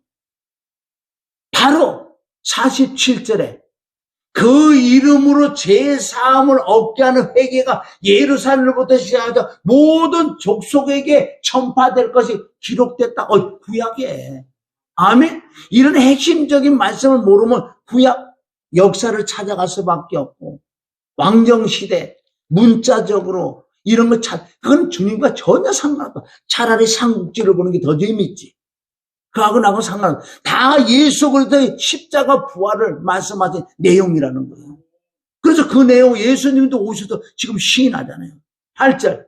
바로 47절에 그 이름으로 제3을 얻게 하는 회개가 예루살렘으로부터 시작해서 모든 족속에게 전파될 것이 기록됐다. 구약에. 아멘. 이런 핵심적인 말씀을 모르면 구약 역사를 찾아갈 수밖에 없고 왕정시대 문자적으로 이런 거 그건 주님과 전혀 상관없고 차라리 삼국지를 보는 게 더 재밌지. 그하고 나하고 상관없어. 다 예수 그리스도의 십자가 부활을 말씀하신 내용이라는 거예요. 그래서 그 내용 예수님도 오셔서 지금 시인하잖아요. 8절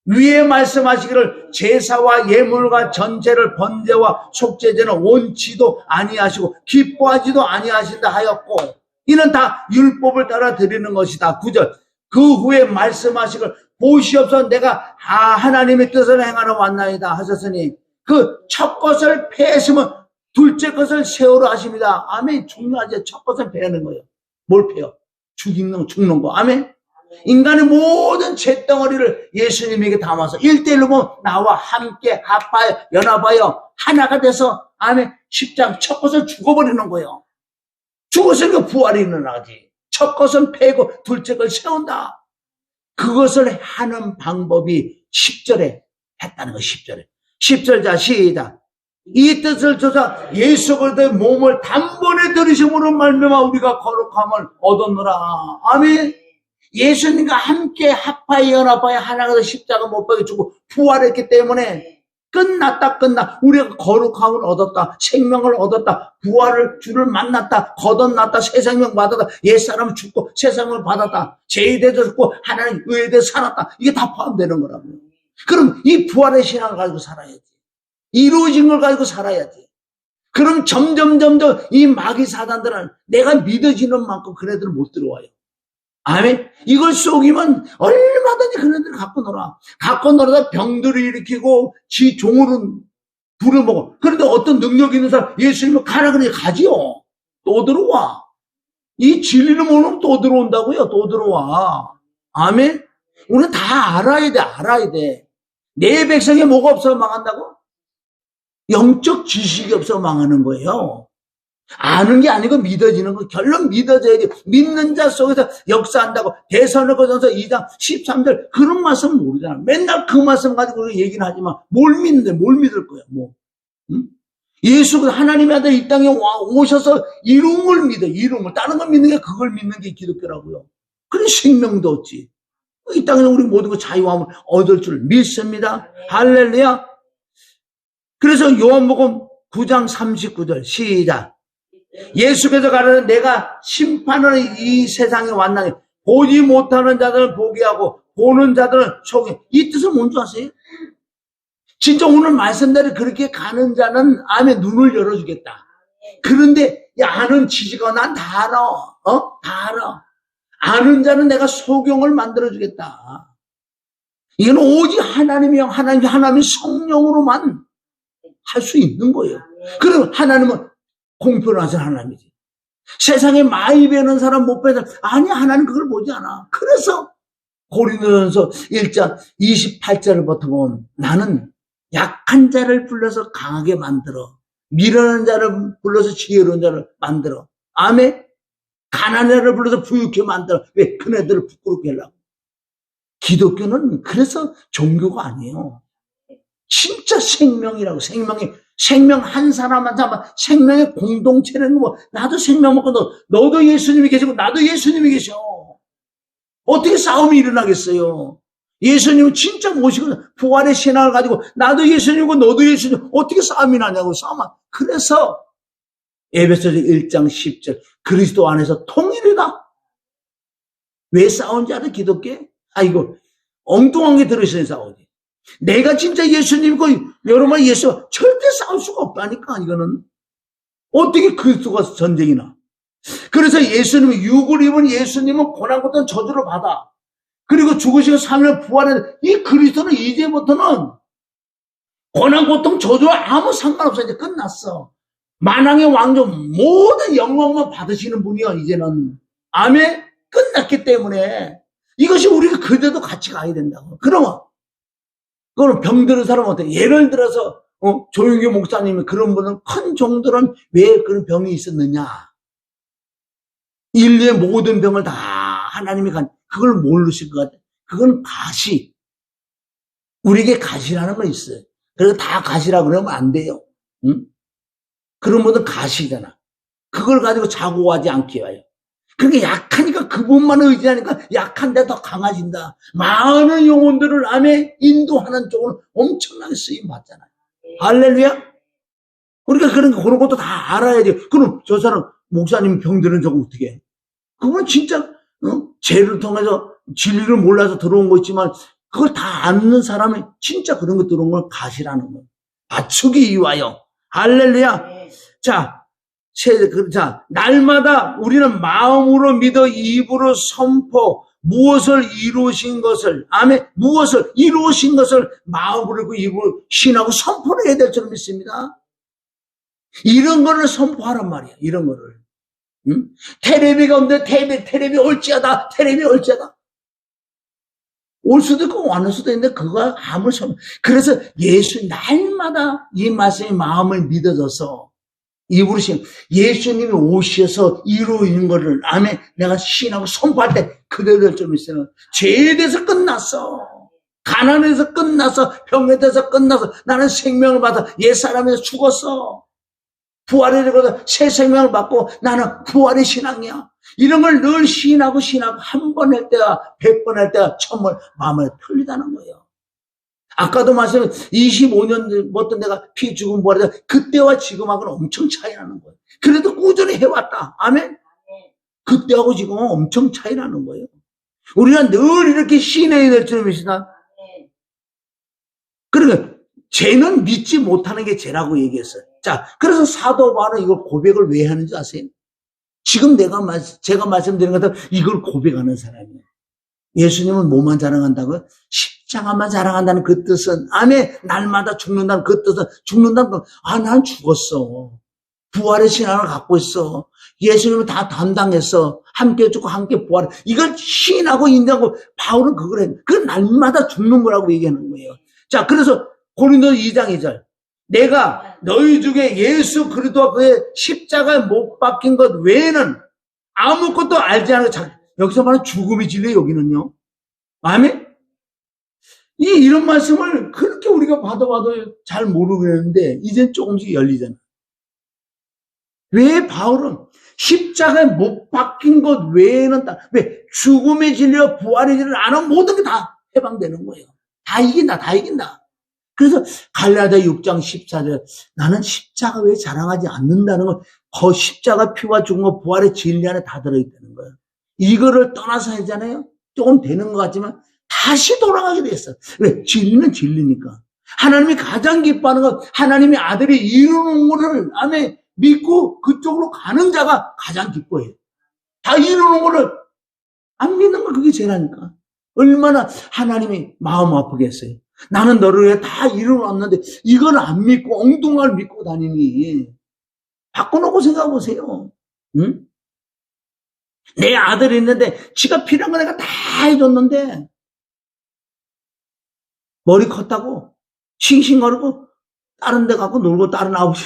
위에 말씀하시기를 제사와 예물과 전제를 번제와 속죄제는 원치도 아니하시고 기뻐하지도 아니하신다 하였고 이는 다 율법을 따라 드리는 것이다. 9절 그 후에 말씀하시기를 보시옵소서 내가 하나님의 뜻을 행하러 왔나이다 하셨으니 그 첫 것을 패했으면 둘째 것을 세우라 하십니다. 아멘. 중요하죠. 첫 것을 패하는 거예요. 뭘 패요? 죽는 거. 아멘. 인간의 모든 죄덩어리를 예수님에게 담아서 1대1로 나와 함께 합하여 연합하여 하나가 돼서 아멘. 십자가 첫 것을 죽어버리는 거예요. 죽었으니까 부활이 일어나지. 첫 것은 패고 둘째 걸 세운다. 그것을 하는 방법이 10절에 했다는 거예요. 10절에. 10절 자 시작. 이 뜻을 조사 예수 그리스도의 몸을 단번에 들이심으로 말미암아 우리가 거룩함을 얻었노라. 아멘. 예수님과 함께 합하여 연합하여 하나가 더 십자가 못 박혀 죽고 부활했기 때문에 끝났다. 우리가 거룩함을 얻었다. 생명을 얻었다. 부활을 주를 만났다. 거듭났다. 새 생명 받았다. 옛사람은 죽고 새 생명을 받았다. 죄에 대해서 죽고 하나님 의에 대해서 살았다. 이게 다 포함되는 거라고요. 그럼 이 부활의 신앙을 가지고 살아야지. 이루어진 걸 가지고 살아야지. 그럼 점점 이 마귀 사단들은 내가 믿어지는 만큼 그네들은 못 들어와요. 아멘. 이걸 속이면 얼마든지 그네들 갖고 놀아다 병들을 일으키고 지 종으로 부려먹어. 그런데 어떤 능력 있는 사람 예수님을 가라 그러니 가지요. 또 들어와. 이 진리를 모르면 또 들어온다고요. 또 들어와. 아멘. 우리는 다 알아야 돼. 내 백성에 뭐가 없어 망한다고? 영적 지식이 없어 망하는 거예요. 아는 게 아니고 믿어지는 거. 결론 믿어져야지. 믿는 자 속에서 역사한다고. 데살로니가전서 2장 13절 그런 말씀 모르잖아. 맨날 그 말씀 가지고 우리가 얘기는 하지만 뭘 믿는데 뭘 믿을 거야. 응? 예수 하나님의 아들 이 땅에 오셔서 이름을 믿어. 이름을. 다른 걸 믿는 게 그걸 믿는 게 기독교라고요. 그래 생명도 얻지. 이 땅에서 우리 모든 거 자유함을 얻을 줄 믿습니다. 할렐루야. 그래서 요한복음 9장 39절 시작. 예수께서 가라는 내가 심판하는 이 세상에 왔나니 보지 못하는 자들은 보게 하고 보는 자들은 속에. 이 뜻은 뭔지 아세요? 진짜 오늘 말씀대로 그렇게 가는 자는 아멘 눈을 열어주겠다. 그런데 아는 지식어 난 다 알아. 다 알아. 아는 자는 내가 소경을 만들어주겠다. 이건 오직 하나님의 성령으로만 할 수 있는 거예요. 그럼 하나님은 공평하신 하나님이지. 세상에 많이 배우는 사람 못 배우는 사람 아니 하나님 그걸 보지 않아. 그래서 고린도전서 1장 28절부터 보면 나는 약한 자를 불러서 강하게 만들어 미련한 자를 불러서 지혜로운 자를 만들어 아멘. 가난한 자를 불러서 부유케 만들어. 왜? 그네들을 부끄럽게 하려고. 기독교는 그래서 종교가 아니에요. 진짜 생명이라고. 생명 한 사람 한 사람 생명의 공동체라는 거. 나도 생명 먹고 너도 예수님이 계시고 나도 예수님이 계셔. 어떻게 싸움이 일어나겠어요? 예수님은 진짜 모시고 부활의 신앙을 가지고 나도 예수님이고 너도 예수님 어떻게 싸움이 나냐고. 그래서 에베소서 1장 10절 그리스도 안에서 통일이다. 왜 싸운지 알아? 기독교? 이거 엉뚱한 게 들어있어야 싸우지. 내가 진짜 예수님이고 여러분 예수 절대 싸울 수가 없다니까. 이거는 어떻게 그리스도가 전쟁이 나. 그래서 예수님은 육을 입은 예수님은 고난고통 저주를 받아. 그리고 죽으시고 3일 부활한 이 그리스도는 이제부터는 고난고통 저주와 아무 상관없어. 이제 끝났어. 만왕의 왕조 모든 영광만 받으시는 분이요. 이제는 아멘. 끝났기 때문에 이것이 우리가 그대도 같이 가야 된다고. 그러면 그거는 병들은 사람은 어때? 예를 들어서 조용기 목사님이 그런 분은 큰 종들은 왜 그런 병이 있었느냐? 인류의 모든 병을 다 하나님이 그걸 모르실 것 같아. 그건 가시. 우리에게 가시라는 건 있어요. 그래서 다 가시라고 그러면 안 돼요. 응? 그런 분은 가시잖아. 그걸 가지고 자고하지 않게 해요. 그러니까 약하니까 그분만 의지하니까 약한데 더 강해진다. 많은 영혼들을 암에 인도하는 쪽으로 엄청나게 쓰임 받잖아요. 할렐루야? 우리가 그런 것도 다 알아야지. 그럼 저 사람 목사님 병드는 저거 어떻게 해? 그건 진짜 죄를 통해서 진리를 몰라서 들어온 거 있지만 그걸 다 아는 사람이 진짜 그런 거 들어온 걸 가시라는 거예요. 맞추기 위하여. 할렐루야. 자, 날마다 우리는 마음으로 믿어 입으로 선포, 무엇을 이루신 것을, 아멘, 무엇을 이루신 것을 마음으로 입으로 신하고 선포를 해야 될 줄 믿습니다. 이런 거를 선포하란 말이야, 이런 거를. 응? 테레비가 없는데 테레비 올지어다, 테레비 올지어다. 올 수도 있고 안 올 수도 있는데 그거 아무리 그래서 날마다 이 말씀이 마음을 믿어져서 입으로 예수님이 오셔서 이루어진 거를 아멘 내가 신하고 선포할 때 그대로 될 줄 있어요. 죄에 대해서 끝났어. 가난에서 끝났어. 병에 대해서 끝났어. 나는 생명을 받아 옛사람에서 죽었어. 부활에 되고서 새 생명을 받고 나는 부활의 신앙이야. 이런 걸 늘 신하고 한 번 할 때와 100번 할 때와 1000번 마음에 틀리다는 거예요. 아까도 말씀은 25년부터 내가 피 죽은 부활에 그때와 지금하고는 엄청 차이 나는 거예요. 그래도 꾸준히 해왔다. 아멘? 그때하고 지금은 엄청 차이 나는 거예요. 우리가 늘 이렇게 신해야 될 줄 믿으시나? 그러니까 죄는 믿지 못하는 게 죄라고 얘기했어요. 자, 그래서 사도 바울은 이걸 고백을 왜 하는지 아세요? 지금 제가 말씀드린 것처럼 이걸 고백하는 사람이에요. 예수님은 뭐만 자랑한다고요? 십자가만 자랑한다는 그 뜻은, 아멘, 날마다 죽는다는 그 뜻은, 죽는다는 건, 난 죽었어. 부활의 신앙을 갖고 있어. 예수님은 다 담당했어. 함께 죽고 함께 부활해. 이걸 신하고 인정하고, 바울은 그걸 해. 그 날마다 죽는 거라고 얘기하는 거예요. 자, 그래서 고린도 2장 2절. 내가 너희 중에 예수 그리스도와 그의 십자가에 못 박힌 것 외에는 아무것도 알지 않은 여기서 말하는 죽음의 진리 여기는요. 아멘? 이런 말씀을 그렇게 우리가 봐도 잘 모르겠는데 이젠 조금씩 열리잖아. 왜 바울은 십자가에 못 박힌 것 외에는 왜 죽음의 진리와 부활의 진리를 아는 모든 게 다 해방되는 거예요. 다 이긴다. 그래서 갈라디아 6장 14절 나는 십자가 왜 자랑하지 않는다는 건 그 십자가 피와 죽은 거 부활의 진리 안에 다 들어있다는 거예요. 이거를 떠나서 하잖아요. 조금 되는 것 같지만 다시 돌아가게 됐어. 왜? 진리는 진리니까. 하나님이 가장 기뻐하는 건 하나님의 아들이 이루는 것을 안에 믿고 그쪽으로 가는 자가 가장 기뻐해요. 다 이루는 것을 안 믿는 거 그게 죄라니까. 얼마나 하나님이 마음 아프겠어요. 나는 너를 위해 다 이루어놨는데 이걸 안 믿고 엉뚱한 걸 믿고 다니니. 바꿔놓고 생각해 보세요. 응? 내 아들이 있는데 지가 필요한 거 내가 다 해줬는데 머리 컸다고 싱싱거리고 다른 데 가고 놀고 다른 아버지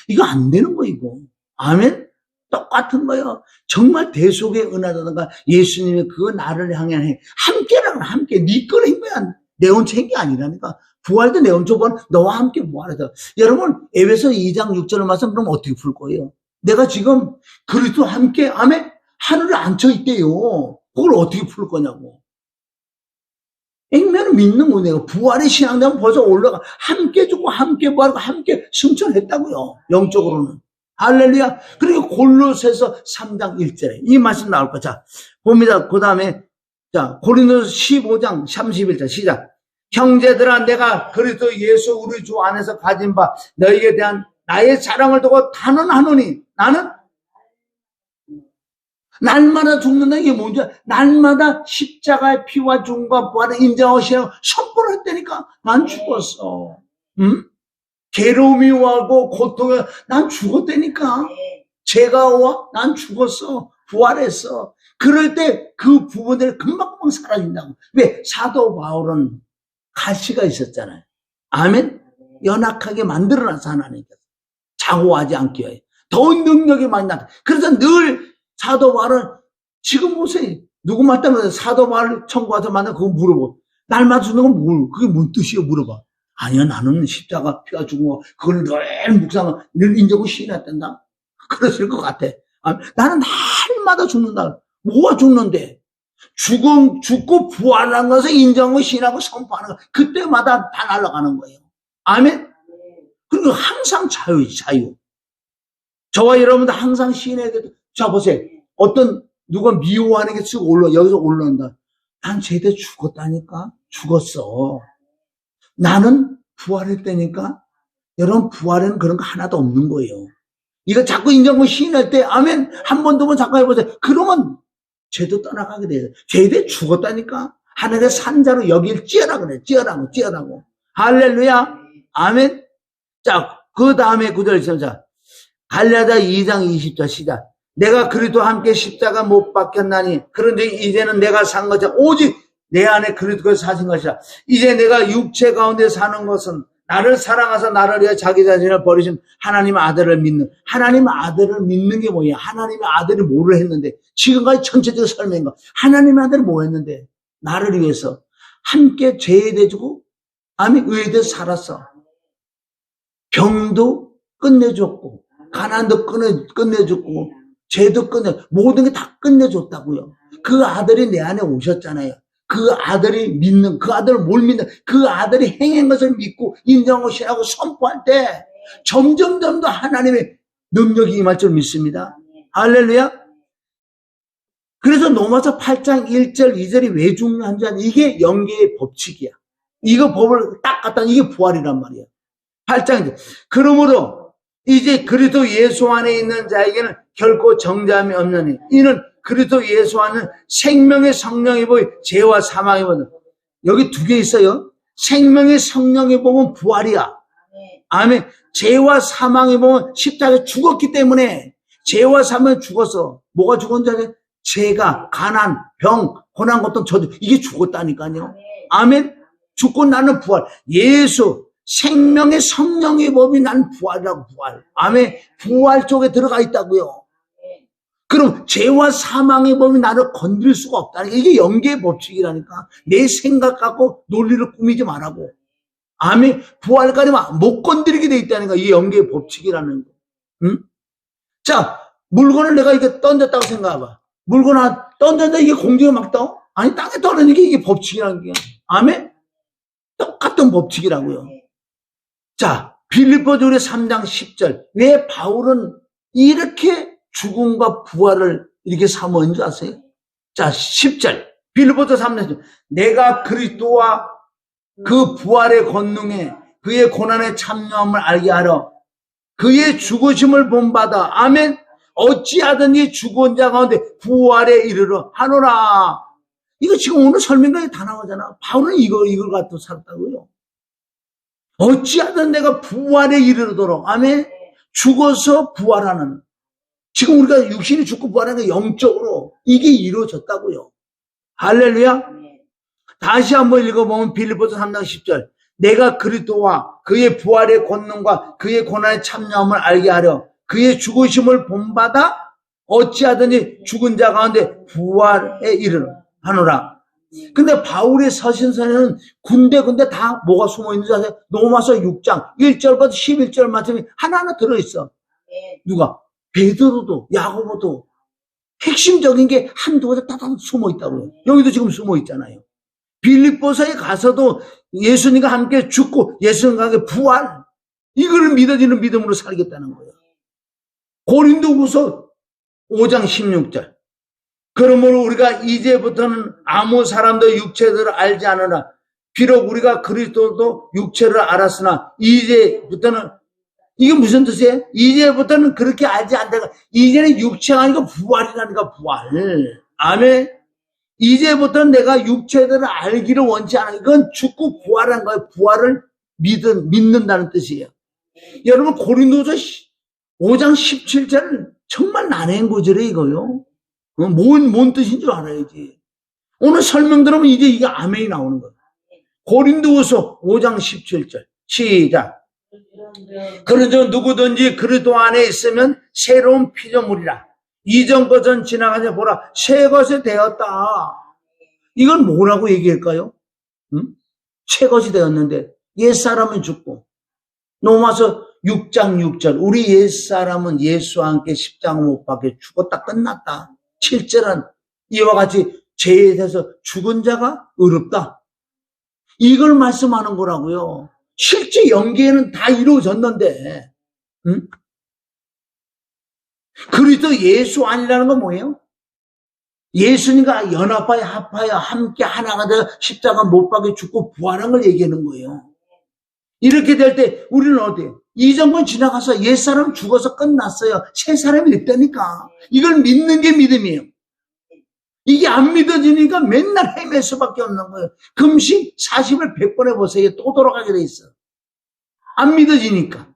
이거 안 되는 거 이거. 아멘? 똑같은 거요. 정말 대속의 은하다든가 예수님이 그거 나를 향해 함께라고 함께 네 거를 한 거야. 내 혼자 한 게 아니라니까. 부활도 내 혼자 부활 너와 함께 부활해서. 여러분 에베소 2장 6절 말씀 그럼 어떻게 풀 거예요? 내가 지금 그리스도와 함께 아멘 하늘에 앉혀 있대요. 그걸 어떻게 풀 거냐고. 액면을 믿는 거예요. 내가 부활의 신앙되면 벌써 올라가 함께 죽고 함께 부활하고 함께 승천했다고요. 영적으로는. 할렐루야. 그리고 골로새서 3장 1절에 이 말씀 나올 거. 자, 봅니다. 그 다음에 자 고린도서 15장 31절 시작. 형제들아 내가 그리스도 예수 우리 주 안에서 가진 바 너희에 대한 나의 자랑을 두고 단언하노니 나는 날마다 죽는다. 이게 뭔지 날마다 십자가의 피와 죽음과 부활을 인정하시라고 선포를 했다니까. 난 죽었어. 응? 괴로움이 와고 고통이 난 죽었다니까. 죄가 와? 난 죽었어. 부활했어. 그럴 때 그 부분들이 금방금방 사라진다고. 왜? 사도 바울은 가시가 있었잖아요. 아멘? 연약하게 만들어놔서 하나님께서 자고하지 않게 해요. 더 능력이 많이 나타. 그래서 늘 사도 바울은 지금 보세요. 누구 말따면 사도 바울 천국 가서 만나 그거 물어보. 날마다 주는 건 뭘? 그게 뭔 뜻이에요? 물어봐. 아니야 나는 십자가 피가 죽은 거 그걸 늘 묵상을 늘 인정을 시인했단다. 그랬을 것 같아. 나는 날마다 죽는다. 뭐가 죽는데? 죽고 부활한 것을 인정을 시인하고 선포하는 거. 그때마다 다 날아가는 거예요. 아멘? 그리고 항상 자유. 저와 여러분도 항상 시인해야 돼. 자 보세요. 어떤 누가 미워하는 게 쓱 여기서 올라온다. 난 제대 죽었다니까. 죽었어. 나는 부활했다니까. 여러분 부활에는 그런 거 하나도 없는 거예요. 이거 자꾸 인정을 시인할 때 아멘 한 번 두 번 자꾸 해보세요. 그러면 죄도 떠나가게 돼요. 죄대 죽었다니까. 하늘의 산자로 여길 찌어라 그래. 찌어라고. 할렐루야. 아멘. 자, 그 다음에 구절 있으면 자 갈라디아 2장 20절 시작. 내가 그리스도와 함께 십자가 못 박혔나니 그런데 이제는 내가 산 것이 오직 내 안에 그리스도가 사신 것이라. 이제 내가 육체 가운데 사는 것은 나를 사랑하사 나를 위해 자기 자신을 버리신 하나님의 아들을 믿는. 하나님의 아들을 믿는 게 뭐야? 하나님의 아들이 뭐를 했는데? 지금까지 전체적으로 설명한 거. 하나님의 아들이 뭐 했는데? 나를 위해서 함께 죄에 대주고 아멘 의에 대해 살았어. 병도 끝내줬고 가난도 끝내줬고 죄도 모든 게 다 끝내줬다고요. 그 아들이 내 안에 오셨잖아요. 그 아들이 믿는, 그 아들을 뭘 믿는, 그 아들이 행한 것을 믿고 인정하시라고 선포할 때 점점 더 하나님의 능력이 임할 줄 믿습니다. 할렐루야. 그래서 로마서 8장 1절 2절이 왜 중요한지 아냐. 이게 영계의 법칙이야. 이거 법을 딱 갖다 이게 부활이란 말이야. 8장 1절. 그러므로 이제 그리스도 예수 안에 있는 자에게는 결코 정죄함이 없느니 이는 그리스도 예수 안은 생명의 성령이 보이 죄와 사망이 보는. 여기 두 개 있어요. 생명의 성령이 보면 부활이야. 아멘. 죄와 사망이 보면 십자가에 죽었기 때문에 죄와 사망이 죽었어. 뭐가 죽었는지 죄가 가난, 병, 고난, 고통, 저주 이게 죽었다니까요. 아멘. 죽고 나는 부활. 예수 생명의 성령의 법이 난 부활이라고 부활. 아멘. 부활 쪽에 들어가 있다고요. 그럼 죄와 사망의 법이 나를 건드릴 수가 없다니까. 이게 영계의 법칙이라니까. 내 생각 갖고 논리를 꾸미지 말라고. 아멘. 부활까지 못 건드리게 돼 있다니까. 이게 영계의 법칙이라는 거. 응? 자, 물건을 내가 이렇게 던졌다고 생각해봐. 물건 하나 던졌는데 이게 공중에 막 떠? 아니, 땅에 떨어지는 게 이게 법칙이라는 게. 아멘. 똑같은 법칙이라고요. 자, 빌립보서 3장 10절. 왜 바울은 이렇게 죽음과 부활을 이렇게 사모인 줄 아세요? 자, 10절. 빌립보서 3장. 내가 그리스도와 그 부활의 권능에 그의 고난에 참여함을 알게 하려 그의 죽으심을 본받아. 아멘. 어찌하든지 죽은 자 가운데 부활에 이르러 하노라. 이거 지금 오늘 설명까지 다 나오잖아. 바울은 이걸 갖고 살았다고요. 어찌하든 내가 부활에 이르도록. 아멘. 죽어서 부활하는. 지금 우리가 육신이 죽고 부활하는 게 영적으로 이게 이루어졌다고요. 할렐루야. 다시 한번 읽어보면 빌립보서 3장 10절. 내가 그리스도와 그의 부활의 권능과 그의 고난에 참여함을 알게 하려 그의 죽으심을 본받아 어찌하든지 죽은 자 가운데 부활에 이르러 하노라. 근데 바울의 서신서에는 군데 다 뭐가 숨어있는지 아세요? 로마서 6장 1절부터 11절 말씀이 하나하나 들어있어. 누가? 베드로도 야고보도 핵심적인 게 한두 가지 따닥 숨어있다고요. 여기도 지금 숨어있잖아요. 빌립보서에 가서도 예수님과 함께 죽고 예수님과 함께 부활, 이거를 믿어지는 믿음으로 살겠다는 거예요. 고린도후서 5장 16절. 그러므로 우리가 이제부터는 아무 사람도 육체를 알지 않으나 비록 우리가 그리스도도 육체를 알았으나 이제부터는, 이게 무슨 뜻이에요? 이제부터는 그렇게 알지 않다가 이제는 육체가 아니고 부활이라니까. 부활. 아멘. 이제부터는 내가 육체들을 알기를 원치 않아. 이건 죽고 부활한 거예요. 부활을 믿는다는 뜻이에요. 여러분 고린도서 5장 17절은 정말 난해한 구절이에요. 이거요. 뭔 뜻인 줄 알아야지. 오늘 설명 들으면 이제 이게 아멘이 나오는 거예요. 고린도후서 5장 17절 시작. 그러므로 누구든지 그리스도 안에 있으면 새로운 피조물이라. 이전 것은 지나가자 보라 새 것이 되었다. 이건 뭐라고 얘기할까요? 새 것이 되었는데 옛사람은 죽고. 로마서 6장 6절 우리 옛사람은 예수와 함께 십자가 못 박혀 죽었다 끝났다. 7절은 이와 같이 죄에 대해서 죽은 자가 의롭다. 이걸 말씀하는 거라고요. 실제 연계에는 다 이루어졌는데, 그리스도 예수 아니라는 건 뭐예요? 예수님과 연합하여 합하여 함께 하나가 되어 십자가 못 박혀 죽고 부활한 걸 얘기하는 거예요. 이렇게 될 때 우리는 어때요? 이전 건 지나가서 옛사람 죽어서 끝났어요. 새 사람이 됐다니까. 이걸 믿는 게 믿음이에요. 이게 안 믿어지니까 맨날 헤맬 수밖에 없는 거예요. 금식 40을 100번 해보세요. 또 돌아가게 돼 있어. 안 믿어지니까.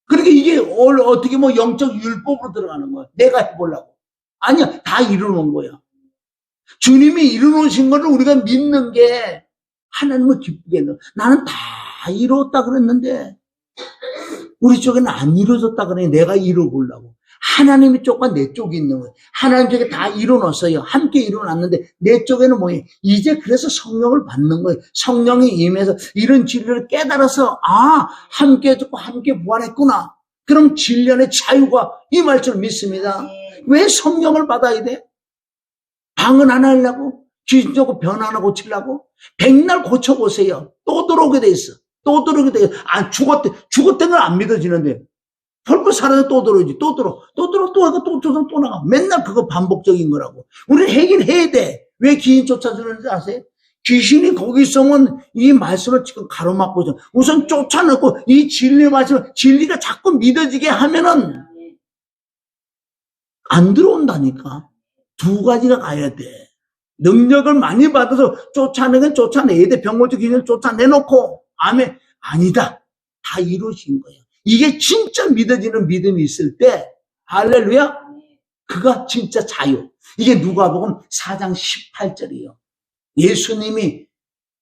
그러니까 이게 어떻게 뭐 영적 율법으로 들어가는 거야. 내가 해보려고. 아니야. 다 이루어놓은 거야. 주님이 이루어놓으신 거를 우리가 믿는 게 하나님을 기쁘게 해요. 나는 다 이루었다 그랬는데 우리 쪽에는 안 이루어졌다 그러니 내가 이루어보려고. 하나님의 쪽과 내 쪽이 있는 거예요. 하나님 쪽에 다 이루어놨어요. 함께 이루어놨는데 내 쪽에는 뭐예요? 이제 그래서 성령을 받는 거예요. 성령이 임해서 이런 진리를 깨달아서 함께 듣고 함께 부활했구나. 그럼 진리의 자유가 임할 줄 믿습니다. 왜 성령을 받아야 돼? 방언 안 하려고? 귀신 쫓고 변 하나 고치려고? 백날 고쳐보세요. 또 들어오게 돼 있어. 또 들어오게 돼 있어. 죽었다는 건 안 믿어지는데 벌써 살아서 또 들어오지. 또 하고 또 나가. 맨날 그거 반복적인 거라고. 우리는 하긴 해야 돼. 왜 귀신 쫓아주는지 아세요? 귀신이 거기 있으면 이 말씀을 지금 가로막고 있어. 우선 쫓아내고 이 진리 말씀을 진리가 자꾸 믿어지게 하면은 안 들어온다니까. 두 가지가 가야 돼. 능력을 많이 받아서 쫓아내긴 쫓아내야 돼. 병고주 귀신을 쫓아내놓고 아멘. 아니다. 다 이루어진 거예요. 이게 진짜 믿어지는 믿음이 있을 때 할렐루야. 그가 진짜 자유. 이게 누가복음 4장 18절이에요. 예수님이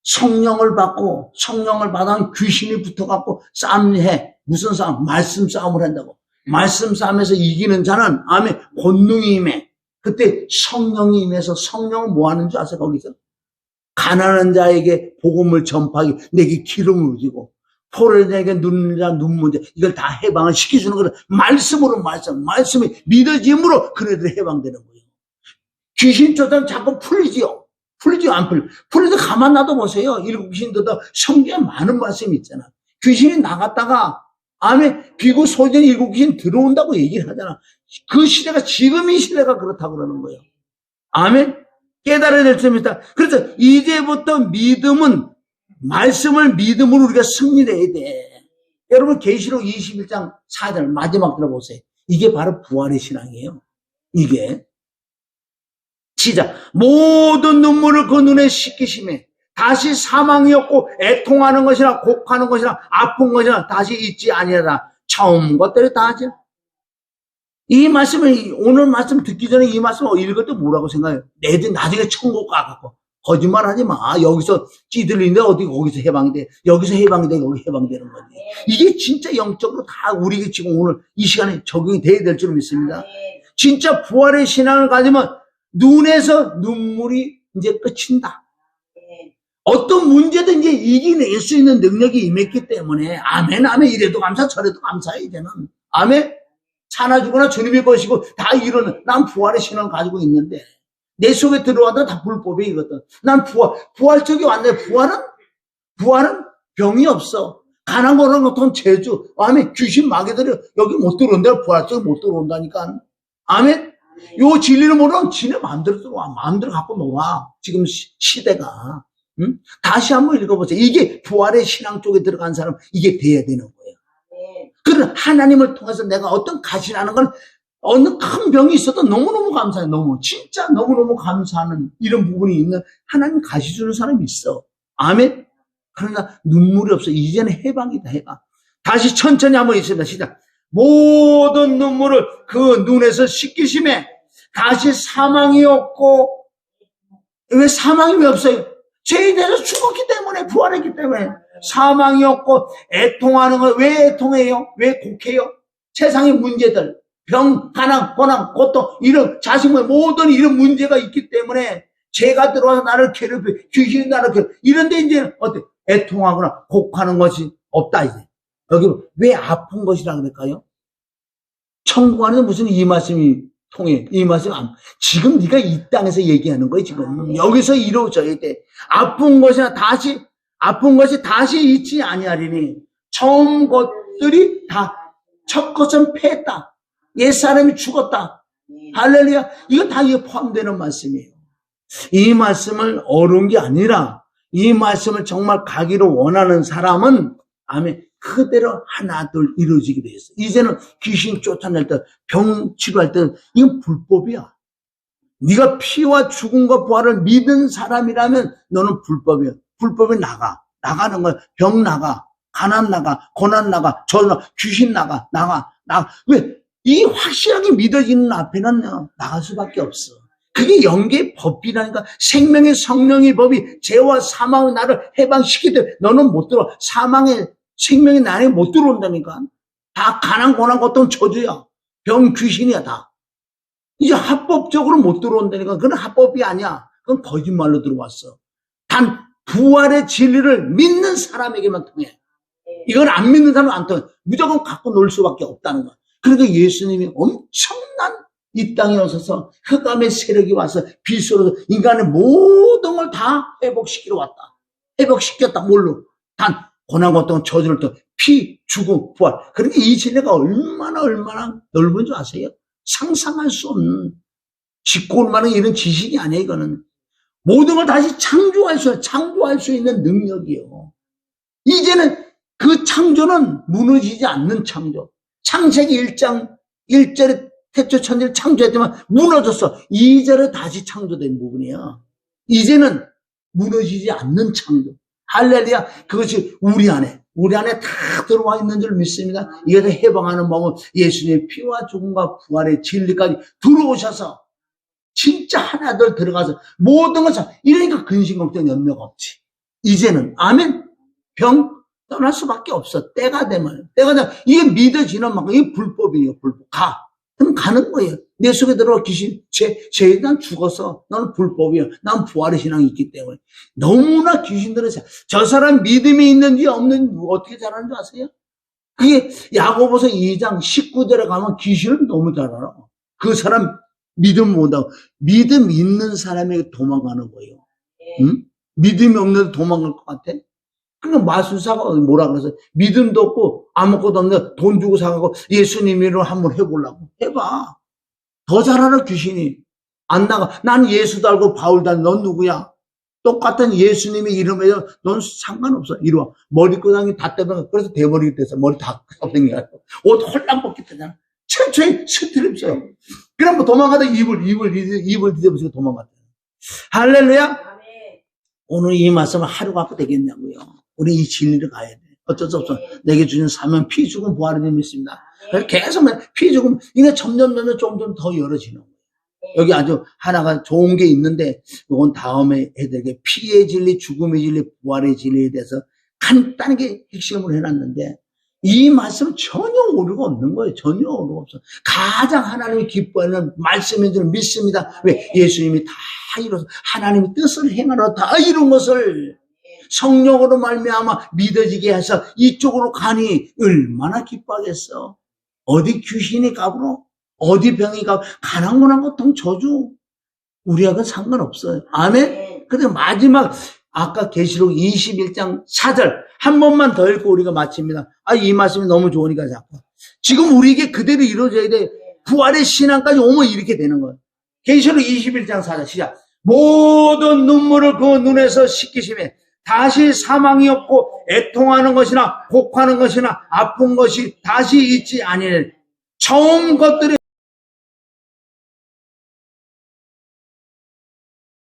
성령을 받아 귀신이 붙어갖고 싸움해. 무슨 싸움? 말씀 싸움을 한다고. 말씀 싸움에서 이기는 자는 아멘 권능이 임해. 그때 성령이 임해서 성령은 뭐 하는 줄 아세요? 거기서 가난한 자에게 복음을 전파하기 내게 기름을 주고 포로에게 눈물 자 눈문제 이걸 다 해방을 시켜주는 거는 말씀으로 말씀이 믿어짐으로 그네들이 해방되는 거예요. 귀신 쫓아는 자꾸 풀리지요. 풀리지요 안 풀려. 풀리도 가만 놔둬 보세요. 일곱 귀신들도 성경에 많은 말씀이 있잖아. 귀신이 나갔다가 아멘. 비고 소전 일곱 귀신 들어온다고 얘기를 하잖아. 그 시대가 지금 이 시대가 그렇다고 그러는 거예요. 아멘. 깨달아야 될 점이 있다. 그래서 이제부터 믿음은 말씀을 믿음으로 우리가 승리를 해야 돼. 여러분 계시록 21장 4절 마지막 들어보세요. 이게 바로 부활의 신앙이에요. 이게 시작. 모든 눈물을 그 눈에 씻기심에 다시 사망이 없고 애통하는 것이나 곡하는 것이나 아픈 것이나 다시 있지 아니하다. 처음 것들이 다 하죠. 이 말씀을 오늘 말씀 듣기 전에 이 말씀을 읽을 때 뭐라고 생각해요? 나중에 천국 가갖고 거짓말하지 마. 여기서 찌들리는데 어디 거기서 해방이 돼. 여기서 해방이 돼. 여기 해방되는 거지. 이게 진짜 영적으로 다 우리가 지금 오늘 이 시간에 적용이 돼야 될 줄 믿습니다. 진짜 부활의 신앙을 가지면 눈에서 눈물이 이제 끝인다. 어떤 문제든지 이겨낼 수 있는 능력이 임했기 때문에 아멘 아멘 이래도 감사 저래도 감사해 이제는. 아멘. 사나 죽거나 주님의 것이고 다 이루는 난 부활의 신앙을 가지고 있는데 내 속에 들어와도 다 불법이거든. 난 부활적이 왔네. 부활은 병이 없어. 가난 거는 어떤 재주. 아멘. 귀신 마귀들이 여기 못 들어온다. 부활적이 못 들어온다니까. 아멘. 요 진리를 모르면 지네 마음대로 들어와. 마음대로 갖고 놀아. 지금 시대가. 응? 다시 한번 읽어보세요. 이게 부활의 신앙 쪽에 들어간 사람 이게 돼야 되는 거예요. 그런 하나님을 통해서 내가 어떤 가시라는 건 어느 큰 병이 있어도 너무너무 감사해. 진짜 너무너무 감사하는 이런 부분이 있는 하나님 가시 주는 사람이 있어. 아멘. 그러나 눈물이 없어. 이제는 해방이다. 해방. 다시 천천히 한번 있습니다. 시작. 모든 눈물을 그 눈에서 씻기심에 다시 사망이 없고. 왜 사망이 왜 없어요? 죄에 대해서 죽었기 때문에, 부활했기 때문에 사망이 없고 애통하는 거. 왜 애통해요? 왜 곡해요? 세상의 문제들, 병, 가난, 고난, 고통, 이런 자신의 모든 이런 문제가 있기 때문에 죄가 들어와서 나를 괴롭혀, 귀신이 나를 괴롭혀. 이런데 이제 어때? 애통하거나 곡하는 것이 없다 이제. 여기 왜 아픈 것이라 그럴까요? 천국 안에서 무슨 이 말씀이 통해. 이 말씀 지금 네가 이 땅에서 얘기하는 거예요. 지금 여기서 이루어져야 돼. 아픈 것이 다시 있지 아니하리니 처음 것들이 다 첫 것은 패했다. 옛사람이 죽었다. 할렐루야. 이거 다 이게 포함되는 말씀이에요. 이 말씀을 어려운 게 아니라 이 말씀을 정말 가기로 원하는 사람은 아멘. 그대로 하나 둘 이루어지게 돼 있어. 이제는 귀신 쫓아낼 때, 병 치료할 때 이건 불법이야. 네가 피와 죽음과 부활을 믿은 사람이라면 너는 불법이야. 불법이 나가는 거야. 병 나가, 가난 나가, 고난 나가, 귀신 나가. 왜? 이 확실하게 믿어지는 앞에는 나갈 수밖에 없어. 그게 영계의 법이라니까. 생명의 성령의 법이 죄와 사망의 나를 해방시키되 너는 못 들어. 생명이 나에 못 들어온다니까. 다 가난, 고난, 고통, 저주야. 병, 귀신이야, 다. 이제 합법적으로 못 들어온다니까. 그건 합법이 아니야. 그건 거짓말로 들어왔어. 단, 부활의 진리를 믿는 사람에게만 통해. 이건 안 믿는 사람은 안 통해. 무조건 갖고 놀 수밖에 없다는 거야. 그러니까 예수님이 엄청난 이 땅에 오셔서 흑암의 세력이 와서 빛으로 인간의 모든 걸 다 회복시키러 왔다. 회복시켰다. 뭘로? 단, 고난, 고통, 저주를 또 피, 죽음, 부활. 그러니까 이 진리가 얼마나 넓은 줄 아세요? 상상할 수 없는 짚고 올 만한 이런 지식이 아니에요. 이거는 모든 걸 다시 창조할 수 있는 능력이요. 이제는 그 창조는 무너지지 않는 창조. 창세기 1장 1절에 태초 천지를 창조했지만 무너졌어. 2절에 다시 창조된 부분이야. 이제는 무너지지 않는 창조. 할렐루야. 그것이 우리 안에 다 들어와 있는 줄 믿습니다. 이것을 해방하는 법은 예수님의 피와 죽음과 부활의 진리까지 들어오셔서 진짜 하나둘 들어가서 모든 것을 이러니까 근심 걱정 염려가 없지. 이제는 아멘. 병 떠날 수밖에 없어. 때가 되면 이게 믿어지는 만큼 이게 불법이에요. 불법. 그럼 가는 거예요. 내 속에 들어와 귀신, 죄에 난 죽어서 나는 불법이야. 난 부활의 신앙이 있기 때문에. 너무나 귀신들은 저 사람 믿음이 있는지 없는지 어떻게 잘하는 줄 아세요? 그게 야고보서 2장 19절에 가면 귀신은 너무 잘 알아. 그 사람 믿음 못하고 믿음 있는 사람에게 도망가는 거예요. 응? 믿음이 없는데 도망갈 것 같아? 그러니까 마술사가 뭐라 그래서 믿음도 없고 아무것도 없는데 돈 주고 사가고 예수님으로 한번 해보려고. 해봐. 더 잘하는 귀신이 안 나가. 난 예수도 알고 바울도 알고 넌 누구야? 똑같은 예수님의 이름에 넌 상관없어. 이리 와. 머리끄덩이 다 떼면 그래서 대머리 돼서 머리 다 떼어내가지고 옷 홀랑 벗겼다잖아. 최초의 스트립이에요. 그럼 뭐 도망가다 입을 뒤집어서 도망갔다. 할렐루야. 오늘 이 말씀을 하루 갖고 되겠냐고요. 우리 이 진리를 가야 돼. 어쩔 수 없어. 내게 주신 사명 피 죽음 부활의 힘이 있습니다. 계속 피 죽음 이게 점점 좀 더 열어지는 거예요. 여기 아주 하나가 좋은 게 있는데 이건 다음에 해드릴게요. 피의 진리, 죽음의 진리, 부활의 진리에 대해서 간단하게 핵심으로 해놨는데 이 말씀은 전혀 오류가 없는 거예요. 전혀 오류가 없어. 가장 하나님이 기뻐하는 말씀인 줄 믿습니다. 왜? 예수님이 다 이뤄서 하나님의 뜻을 행하러 다 이룬 것을 성령으로 말미암아 믿어지게 해서 이쪽으로 가니 얼마나 기뻐하겠어. 어디 귀신이 가고 어디 병이 가고 가난고난 고통 저주 우리하고는 상관없어요. 아멘. 근데 마지막 아까 계시록 21장 4절 한 번만 더 읽고 우리가 마칩니다. 이 말씀이 너무 좋으니까 자꾸. 지금 우리에게 그대로 이루어져야 돼. 부활의 신앙까지 오면 이렇게 되는 거예요. 계시록 21장 4절 시작. 모든 눈물을 그 눈에서 씻기심에 다시 사망이 없고 애통하는 것이나 곡하는 것이나 아픈 것이 다시 있지 아니하니 처음 것들이